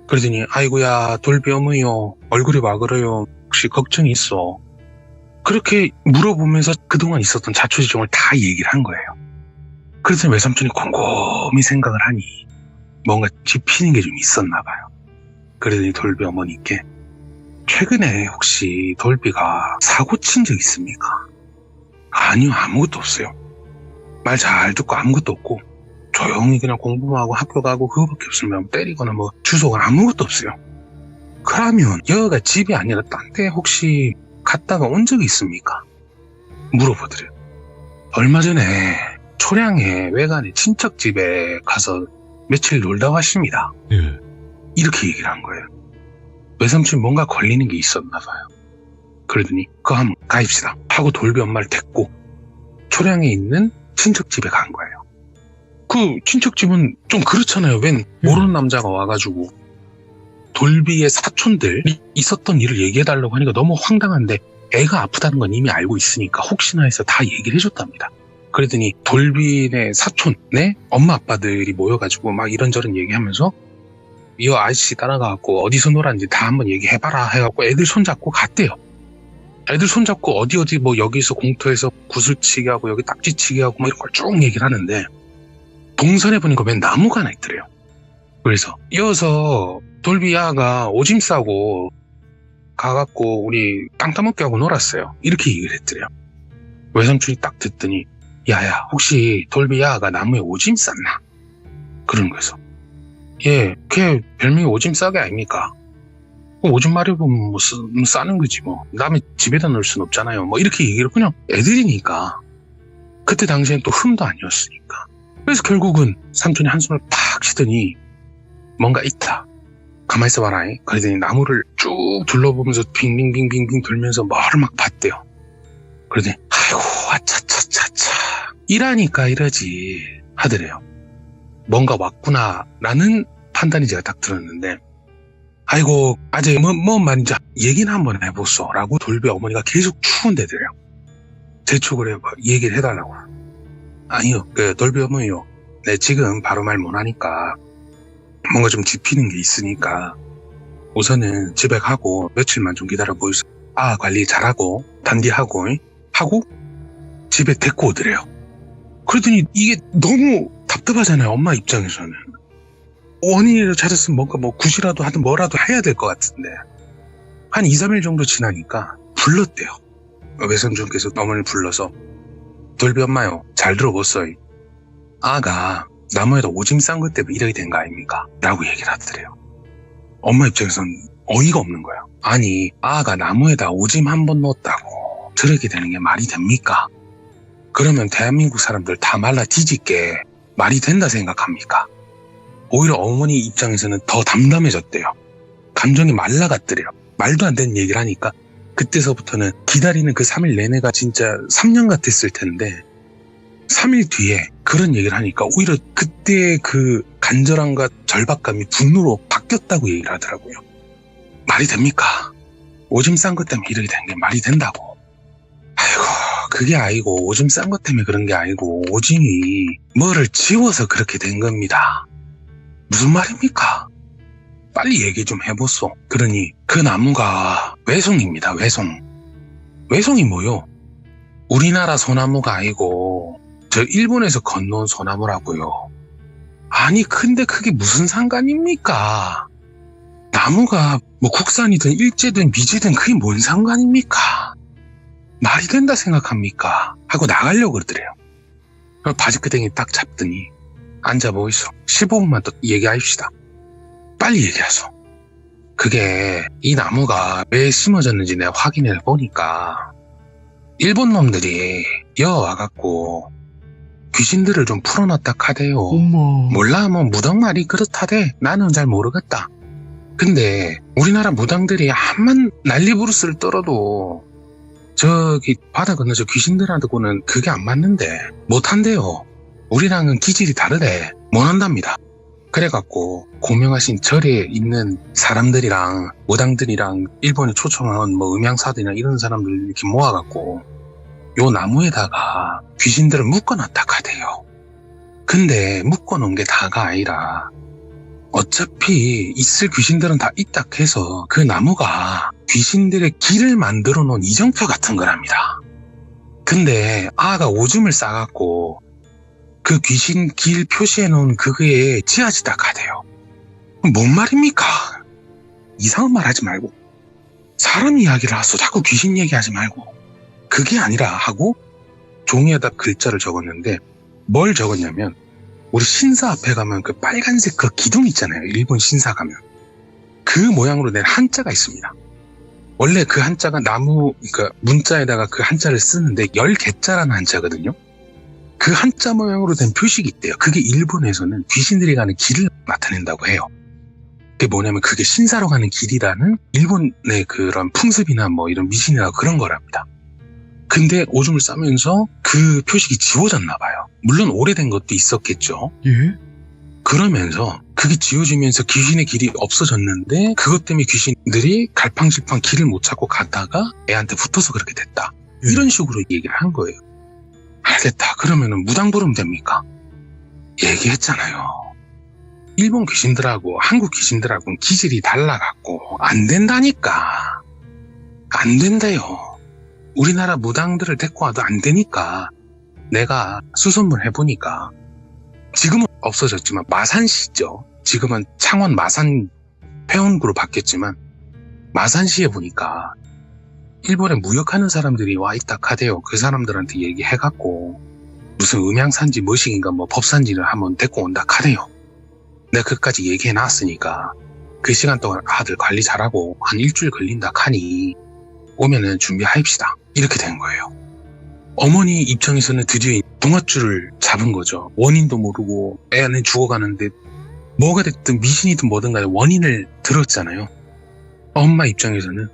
그러더니 아이고야 돌비 어머니요, 얼굴이 와 그래요, 혹시 걱정이 있어? 그렇게 물어보면서 그동안 있었던 자초지종을 다 얘기를 한 거예요. 그래서 외삼촌이 곰곰이 생각을 하니 뭔가 짚히는 게 좀 있었나 봐요. 그러더니 돌비 어머니께 최근에 혹시 돌비가 사고 친 적 있습니까? 아니요, 아무것도 없어요. 말 잘 듣고 아무것도 없고 조용히 그냥 공부만 하고 학교 가고 그거밖에 없으면 때리거나 뭐 주소가 아무것도 없어요. 그러면 여기가 집이 아니라 딴 데 혹시 갔다가 온 적이 있습니까? 물어보더래요. 얼마 전에 초량에 외간에 친척 집에 가서 며칠 놀다 왔습니다. 예. 이렇게 얘기를 한 거예요. 외삼촌이 뭔가 걸리는 게 있었나 봐요. 그러더니 그거 한번 가입시다 하고 돌비 엄마를 데리고 초량에 있는 친척 집에 간 거예요. 그 친척 집은 좀 그렇잖아요. 웬 모르는 남자가 와가지고 돌비의 사촌들이 있었던 일을 얘기해달라고 하니까 너무 황당한데 애가 아프다는 건 이미 알고 있으니까 혹시나 해서 다 얘기를 해줬답니다. 그러더니 돌비네 사촌네 엄마 아빠들이 모여가지고 막 이런저런 얘기하면서 이 아저씨 따라가갖고 어디서 놀았는지 다 한번 얘기해봐라 해갖고 애들 손잡고 갔대요. 애들 손잡고 어디 뭐 여기서 공터에서 구슬치기 하고 여기 딱지치기 하고 뭐 이런 걸 쭉 얘기를 하는데 동선에 보니까 웬 나무가 하나 있더래요. 그래서 이어서 돌비야가 오줌 싸고 가갖고 우리 땅 따먹게 하고 놀았어요. 이렇게 얘기를 했더래요. 외삼촌이 딱 듣더니 야야 혹시 돌비야가 나무에 오줌 쌌나? 그러는 거에서 예, 걔 별명이 오줌 싸개 아닙니까? 오줌 마려보면 뭐 싸는 거지 뭐. 남의 집에다 넣을 순 없잖아요. 뭐 이렇게 얘기를 그냥 애들이니까. 그때 당시엔 또 흠도 아니었으니까. 그래서 결국은 삼촌이 한숨을 팍 쉬더니 뭔가 있다. 가만히 있어봐라. 그러더니 나무를 쭉 둘러보면서 빙빙빙빙빙 돌면서 뭐를 막 봤대요. 그러더니 아이고 아차차차차 이라니까 이러지 하더래요. 뭔가 왔구나라는 판단이 제가 딱 들었는데 아이고 아재 뭔 말인지 얘기는 한번 해보소 라고 돌비 어머니가 계속 추운대더래요. 재촉을 해봐 얘기를 해달라고. 아니요 그 돌비 어머니요 내 지금 바로 말 못하니까 뭔가 좀 짚히는 게 있으니까 우선은 집에 가고 며칠만 좀 기다려 보이소. 아 관리 잘하고 단디하고 하고 집에 데리고 오더래요. 그러더니 이게 너무 답답하잖아요. 엄마 입장에서는. 원인을 찾았으면 뭔가 뭐 굿이라도 하든 뭐라도 해야 될 것 같은데 한 2, 3일 정도 지나니까 불렀대요. 외삼촌께서 어머니를 불러서 돌비 엄마요 잘 들어보소이. 아가 나무에다 오줌 싼 것 때문에 이렇게 된 거 아닙니까? 라고 얘기를 하더래요. 엄마 입장에서는 어이가 없는 거예요. 아니 아가 나무에다 오줌 한 번 넣었다고 저렇게 되는 게 말이 됩니까? 그러면 대한민국 사람들 다 말라 뒤집게 말이 된다 생각합니까? 오히려 어머니 입장에서는 더 담담해졌대요. 감정이 말라갔더래요. 말도 안 되는 얘기를 하니까 그때서부터는 기다리는 그 3일 내내가 진짜 3년 같았을 텐데 3일 뒤에 그런 얘기를 하니까 오히려 그때 그 간절함과 절박감이 분노로 바뀌었다고 얘기를 하더라고요. 말이 됩니까? 오줌 싼 것 때문에 이렇게 된 게 말이 된다고. 아이고 그게 아니고 오줌 싼 것 때문에 그런 게 아니고 오줌이 뭐를 지워서 그렇게 된 겁니다. 무슨 말입니까? 빨리 얘기 좀 해보소. 그러니 그 나무가 외송입니다. 외송. 외송이 뭐요? 우리나라 소나무가 아니고 저 일본에서 건너온 소나무라고요. 아니 근데 그게 무슨 상관입니까? 나무가 뭐 국산이든 일제든 미제든 그게 뭔 상관입니까? 말이 된다 생각합니까? 하고 나가려고 그러더래요. 바지끄댕이 딱 잡더니 앉아보이소. 15분만 더 얘기합시다. 빨리 얘기하소. 그게 이 나무가 왜 심어졌는지 내가 확인해 보니까 일본 놈들이 여와갖고 귀신들을 좀 풀어놨다 카대요. 어머. 몰라 뭐 무당말이 그렇다대. 나는 잘 모르겠다. 근데 우리나라 무당들이 한만 난리부르스를 떨어도 저기 바다 건너서 귀신들하고는 그게 안 맞는데 못한대요. 우리랑은 기질이 다르대. 못한답니다. 그래갖고 고명하신 절에 있는 사람들이랑 무당들이랑 일본에 초청한 뭐 음양사들이나 이런 사람들 이렇게 모아갖고 요 나무에다가 귀신들을 묶어놨다 카대요. 근데 묶어놓은 게 다가 아니라 어차피 있을 귀신들은 다 있다 해서 그 나무가 귀신들의 길을 만들어 놓은 이정표 같은 거랍니다. 근데 아가 오줌을 싸갖고 그 귀신 길 표시해 놓은 그거에 지어지다 가대요. 뭔 말입니까? 이상한 말 하지 말고 사람 이야기를 하소. 자꾸 귀신 얘기하지 말고. 그게 아니라 하고 종이에다 글자를 적었는데 뭘 적었냐면 우리 신사 앞에 가면 그 빨간색 그 기둥 있잖아요. 일본 신사 가면 그 모양으로 된 한자가 있습니다. 원래 그 한자가 나무 그러니까 문자에다가 그 한자를 쓰는데 10개자라는 한자거든요. 그 한자 모양으로 된 표식이 있대요. 그게 일본에서는 귀신들이 가는 길을 나타낸다고 해요. 그게 뭐냐면 그게 신사로 가는 길이라는 일본의 그런 풍습이나 뭐 이런 미신이나 그런 거랍니다. 근데 오줌을 싸면서 그 표식이 지워졌나 봐요. 물론 오래된 것도 있었겠죠. 예? 그러면서 그게 지워지면서 귀신의 길이 없어졌는데 그것 때문에 귀신들이 갈팡질팡 길을 못 찾고 가다가 애한테 붙어서 그렇게 됐다. 예. 이런 식으로 얘기를 한 거예요. 알겠다. 그러면은 무당 부르면 됩니까? 얘기했잖아요. 일본 귀신들하고 한국 귀신들하고는 기질이 달라갖고 안 된다니까. 안 된대요. 우리나라 무당들을 데리고 와도 안 되니까 내가 수소문 해보니까 지금은 없어졌지만 마산시 있죠. 지금은 창원 마산 회원구로 바뀌었지만 마산시에 보니까 일본에 무역하는 사람들이 와 있다 카대요. 그 사람들한테 얘기해갖고 무슨 음양산지 뭐식인가 뭐 법산지를 한번 데리고 온다 카대요. 내가 그까지 얘기해놨으니까 그 시간 동안 아들 관리 잘하고 한 일주일 걸린다 카니 오면은 준비하입시다. 이렇게 된 거예요. 어머니 입장에서는 드디어 동아줄을 잡은 거죠. 원인도 모르고 애는 죽어가는데 뭐가 됐든 미신이든 뭐든 간에 원인을 들었잖아요. 엄마 입장에서는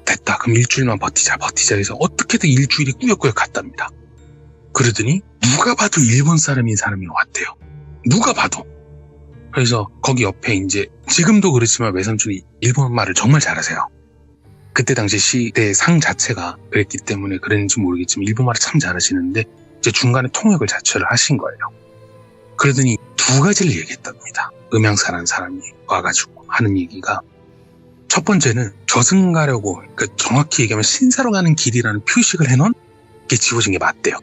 됐다. 그럼 일주일만 버티자 해서 어떻게든 일주일이 꾸역꾸역 갔답니다. 그러더니 누가 봐도 일본 사람인 사람이 왔대요. 누가 봐도. 그래서 거기 옆에 이제 지금도 그렇지만 외삼촌이 일본말을 정말 잘하세요. 그때 당시 시대 상 자체가 그랬기 때문에 그랬는지 모르겠지만 일본말을 참 잘하시는데 이제 중간에 통역을 자처를 하신 거예요. 그러더니 두 가지를 얘기했답니다. 음양사라는 사람이 와가지고 하는 얘기가 첫 번째는 저승 가려고 그러니까 정확히 얘기하면 신사로 가는 길이라는 표식을 해놓은 게 지워진 게 맞대요.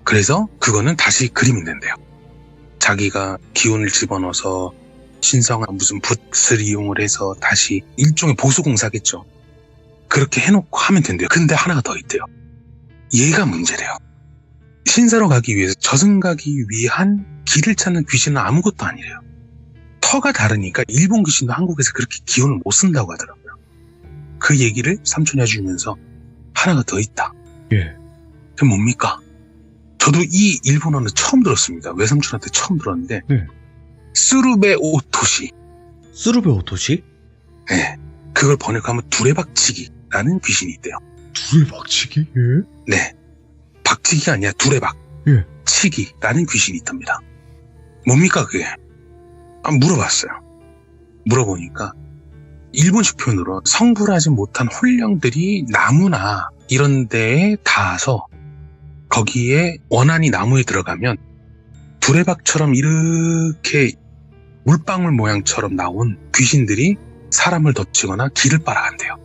그래서 그거는 다시 그리면 된대요. 자기가 기운을 집어넣어서 신성한 무슨 붓을 이용을 해서 다시 일종의 보수공사겠죠. 그렇게 해놓고 하면 된대요. 근데 하나가 더 있대요. 얘가 문제래요. 신사로 가기 위해서 저승 가기 위한 길을 찾는 귀신은 아무것도 아니래요. 터가 다르니까 일본 귀신도 한국에서 그렇게 기운을 못 쓴다고 하더라고요. 그 얘기를 삼촌이 해주면서 하나가 더 있다. 예. 그게 뭡니까? 저도 이 일본어는 처음 들었습니다. 외삼촌한테 처음 들었는데 네. 스루베 오토시. 스루베 오토시? 네. 그걸 번역하면 두레박치기라는 귀신이 있대요. 두레박치기? 예. 네. 박치기가 아니라 두레박. 예. 치기라는 귀신이 있답니다. 뭡니까 그게? 물어봤어요. 물어보니까 일본식 표현으로 성불하지 못한 혼령들이 나무나 이런 데에 닿아서 거기에 원한이 나무에 들어가면 두레박처럼 이렇게 물방울 모양처럼 나온 귀신들이 사람을 덮치거나 길을 빨아간대요.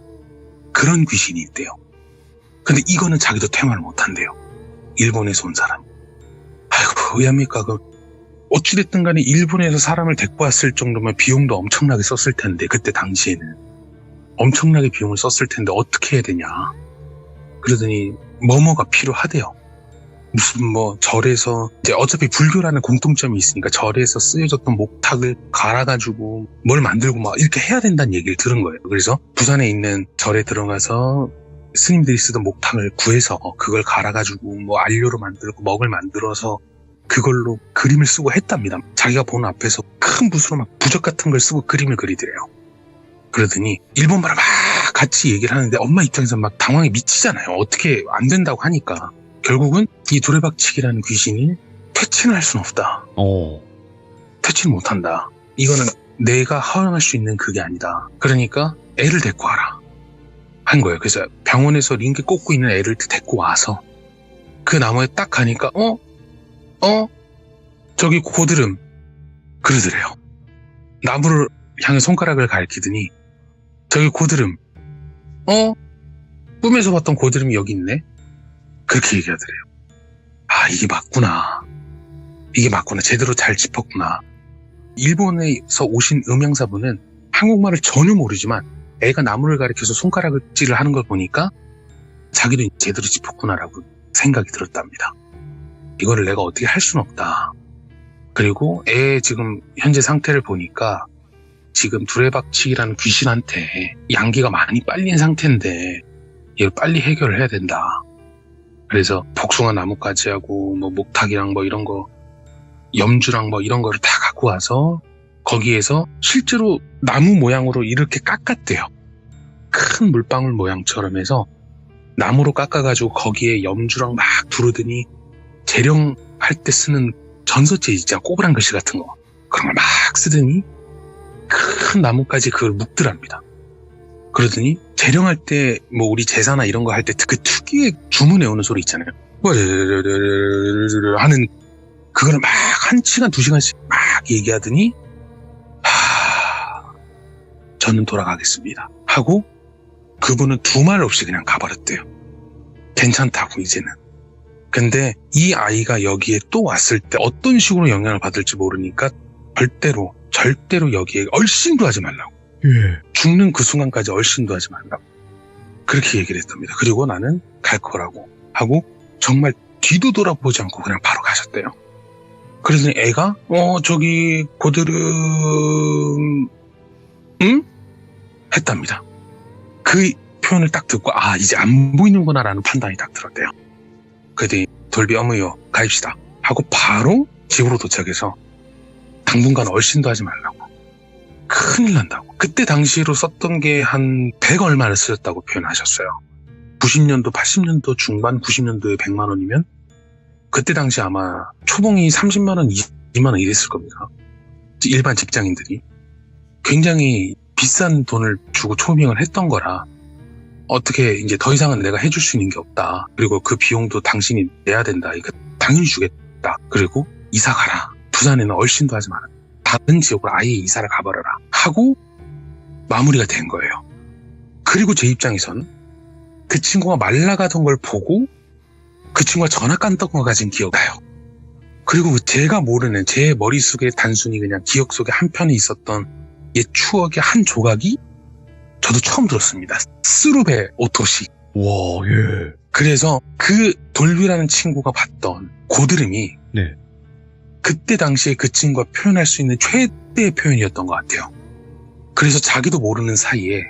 그런 귀신이 있대요. 근데 이거는 자기도 퇴마를 못한대요. 일본에서 온 사람. 아이고 왜합니까? 어찌됐든 간에 일본에서 사람을 데리고 왔을 정도면 비용도 엄청나게 썼을 텐데 그때 당시에는 엄청나게 비용을 썼을 텐데 어떻게 해야 되냐. 그러더니 뭐뭐가 필요하대요. 무슨 뭐 절에서 이제 어차피 불교라는 공통점이 있으니까 절에서 쓰여졌던 목탁을 갈아가지고 뭘 만들고 막 이렇게 해야 된다는 얘기를 들은 거예요. 그래서 부산에 있는 절에 들어가서 스님들이 쓰던 목탁을 구해서 그걸 갈아가지고 뭐 안료로 만들고 먹을 만들어서 그걸로 그림을 쓰고 했답니다. 자기가 보는 앞에서 큰 붓으로 막 부적 같은 걸 쓰고 그림을 그리더래요. 그러더니 일본말을 막 같이 얘기를 하는데 엄마 입장에서 막 당황에 미치잖아요. 어떻게 안 된다고 하니까 결국은 이 두레박치기라는 귀신이 퇴치는 할 수는 없다. 퇴치를 못한다. 이거는 내가 허용할 수 있는 그게 아니다. 그러니까 애를 데리고 와라 한 거예요. 그래서 병원에서 링게 꽂고 있는 애를 데리고 와서 그 나무에 딱 가니까 저기 고드름 그러더래요. 나무를 향해 손가락을 가리키더니 저기 고드름 꿈에서 봤던 고드름이 여기 있네. 그렇게 얘기하더래요. 아 이게 맞구나. 이게 맞구나. 제대로 잘 짚었구나. 일본에서 오신 음양사분은 한국말을 전혀 모르지만 애가 나무를 가리켜서 손가락질을 하는 걸 보니까 자기도 제대로 짚었구나라고 생각이 들었답니다. 이거를 내가 어떻게 할 수는 없다. 그리고 애 지금 현재 상태를 보니까 지금 두레박치기라는 귀신한테 양기가 많이 빨린 상태인데 이걸 빨리 해결을 해야 된다. 그래서 복숭아 나무까지 하고 뭐 목탁이랑 뭐 이런 거 염주랑 뭐 이런 거를 다 갖고 와서 거기에서 실제로 나무 모양으로 이렇게 깎았대요. 큰 물방울 모양처럼 해서 나무로 깎아가지고 거기에 염주랑 막 두르더니 재령할 때 쓰는 전서체 있잖아. 꼬부랑 글씨 같은 거. 그런 걸 막 쓰더니 큰 나무까지 그걸 묶더랍니다. 그러더니 재령할 때 뭐 우리 제사나 이런 거 할 때 그 특유의 주문해오는 소리 있잖아요. 하는 그거를 막 1시간 2시간씩 막 얘기하더니 저는 돌아가겠습니다 하고 그분은 두말 없이 그냥 가버렸대요. 괜찮다고 이제는. 근데 이 아이가 여기에 또 왔을 때 어떤 식으로 영향을 받을지 모르니까 절대로 절대로 여기에 얼씬도 하지 말라고. 예. 죽는 그 순간까지 얼씬도 하지 말라고. 그렇게 얘기를 했답니다. 그리고 나는 갈 거라고 하고 정말 뒤도 돌아보지 않고 그냥 바로 가셨대요. 그래서 애가 저기 고드름 했답니다. 그 표현을 딱 듣고 이제 안 보이는구나 라는 판단이 딱 들었대요. 그랬더니 돌비 어머니요 가입시다 하고 바로 집으로 도착해서 당분간 얼씬도 하지 말라고. 큰일 난다고. 그때 당시로 썼던 게 한 100 얼마를 쓰였다고 표현하셨어요. 90년도 80년도 중반 90년도에 100만 원이면 그때 당시 아마 초봉이 30만 원 20만 원 이랬을 겁니다. 일반 직장인들이 굉장히 비싼 돈을 주고 초빙을 했던 거라 어떻게 이제 더 이상은 내가 해줄 수 있는 게 없다. 그리고 그 비용도 당신이 내야 된다. 이거 당연히 주겠다. 그리고 이사 가라. 부산에는 얼씬도 하지 마라. 다른 지역으로 아예 이사를 가버려라. 하고 마무리가 된 거예요. 그리고 제 입장에선 그 친구가 말라가던 걸 보고 그 친구가 전화 깐던 거 가진 기억이 나요. 그리고 제가 모르는 제 머릿속에 단순히 그냥 기억 속에 한편에 있었던 옛 추억의 한 조각이 저도 처음 들었습니다. 스루베 오토시. 와, 예. 그래서 그 돌비라는 친구가 봤던 고드름이 네. 그때 당시에 그 친구가 표현할 수 있는 최대의 표현이었던 것 같아요. 그래서 자기도 모르는 사이에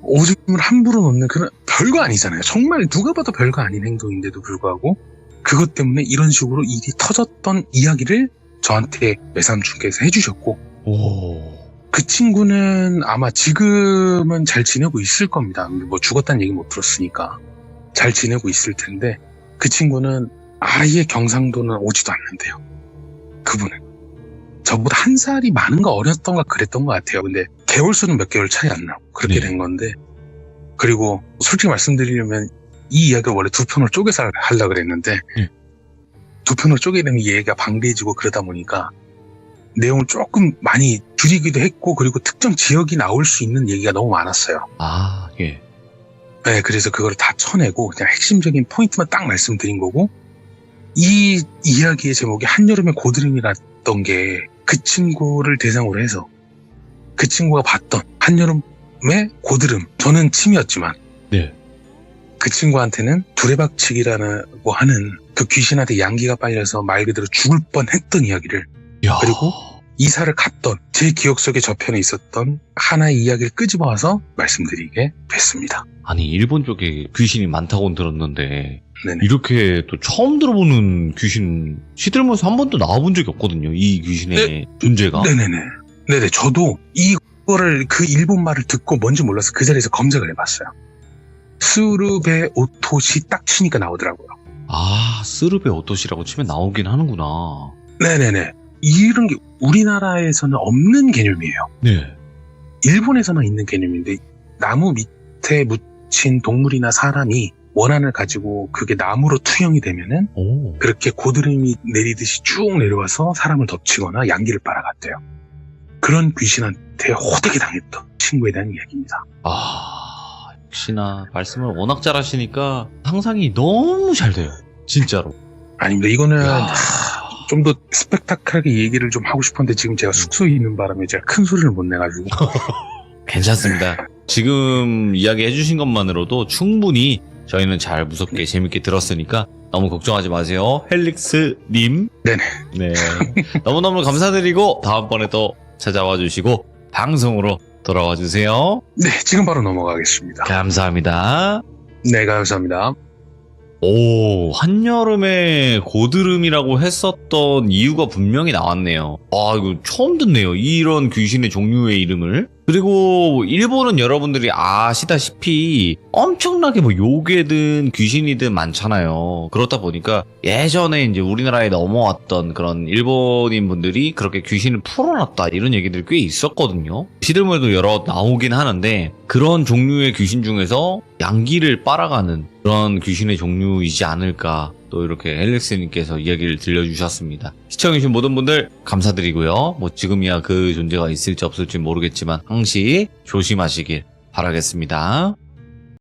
오줌을 함부로 놓는 그런 별거 아니잖아요. 정말 누가 봐도 별거 아닌 행동인데도 불구하고 그것 때문에 이런 식으로 일이 터졌던 이야기를 저한테 외삼촌께서 해주셨고 오. 그 친구는 아마 지금은 잘 지내고 있을 겁니다. 뭐 죽었다는 얘기 못 들었으니까 잘 지내고 있을 텐데 그 친구는 아예 경상도는 오지도 않는데요. 그분은 저보다 한 살이 많은가 어렸던가 그랬던 것 같아요. 근데 개월수는 몇 개월 차이 안 나고 그렇게 네. 된 건데 그리고 솔직히 말씀드리려면 이 이야기를 원래 두 편으로 쪼개서 하려고 그랬는데 두 편으로 쪼개려면 이 얘기가 방대해지고 그러다 보니까 내용을 조금 많이 줄이기도 했고 그리고 특정 지역이 나올 수 있는 얘기가 너무 많았어요. 예. 네, 그래서 그걸 다 쳐내고 그냥 핵심적인 포인트만 딱 말씀드린 거고 이 이야기의 제목이 한여름의 고드름이랐던 게 그 친구를 대상으로 해서 그 친구가 봤던 한여름의 고드름 저는 침이었지만 네. 그 친구한테는 두레박치기라고 하는 그 귀신한테 양기가 빨려서 말 그대로 죽을 뻔했던 이야기를 야. 그리고 이사를 갔던 제 기억 속에 저편에 있었던 하나의 이야기를 끄집어와서 말씀드리게 됐습니다. 아니 일본 쪽에 귀신이 많다고는 들었는데 네네. 이렇게 또 처음 들어보는 귀신 시들면서 한 번도 나와본 적이 없거든요. 이 귀신의 존재가. 네네네. 네네. 저도 이거를 그 일본 말을 듣고 뭔지 몰라서 그 자리에서 검색을 해봤어요. 스루베 오토시 딱 치니까 나오더라고요. 스르베 오토시라고 치면 나오긴 하는구나. 네네네. 이런 게 우리나라에서는 없는 개념이에요. 네. 일본에서만 있는 개념인데 나무 밑에 묻힌 동물이나 사람이 원한을 가지고 그게 나무로 투영이 되면은 오. 그렇게 고드름이 내리듯이 쭉 내려와서 사람을 덮치거나 양기를 빨아갔대요. 그런 귀신한테 호되게 당했던 친구에 대한 이야기입니다. 역시나 말씀을 워낙 잘하시니까 상상이 너무 잘 돼요. 진짜로. 아닙니다. 이거는 야. 좀 더 스펙타클하게 얘기를 좀 하고 싶었는데 지금 제가 숙소에 있는 바람에 제가 큰 소리를 못 내가지고 괜찮습니다. 지금 이야기 해주신 것만으로도 충분히 저희는 잘 무섭게 재밌게 들었으니까 너무 걱정하지 마세요. 헬릭스님. 네네. 네. 너무너무 감사드리고 다음번에 또 찾아와 주시고 방송으로 돌아와 주세요. 네, 지금 바로 넘어가겠습니다. 감사합니다. 네, 감사합니다. 한여름에 고드름이라고 했었던 이유가 분명히 나왔네요. 이거 처음 듣네요. 이런 귀신의 종류의 이름을. 그리고 일본은 여러분들이 아시다시피 엄청나게 요괴든 귀신이든 많잖아요. 그렇다 보니까 예전에 이제 우리나라에 넘어왔던 그런 일본인 분들이 그렇게 귀신을 풀어놨다 이런 얘기들이 꽤 있었거든요. 시드물도 여러 나오긴 하는데 그런 종류의 귀신 중에서 양기를 빨아가는 그런 귀신의 종류이지 않을까 또 이렇게 헬릭스님께서 이야기를 들려주셨습니다. 시청해주신 모든 분들 감사드리고요. 지금이야 그 존재가 있을지 없을지 모르겠지만 항시 조심하시길 바라겠습니다.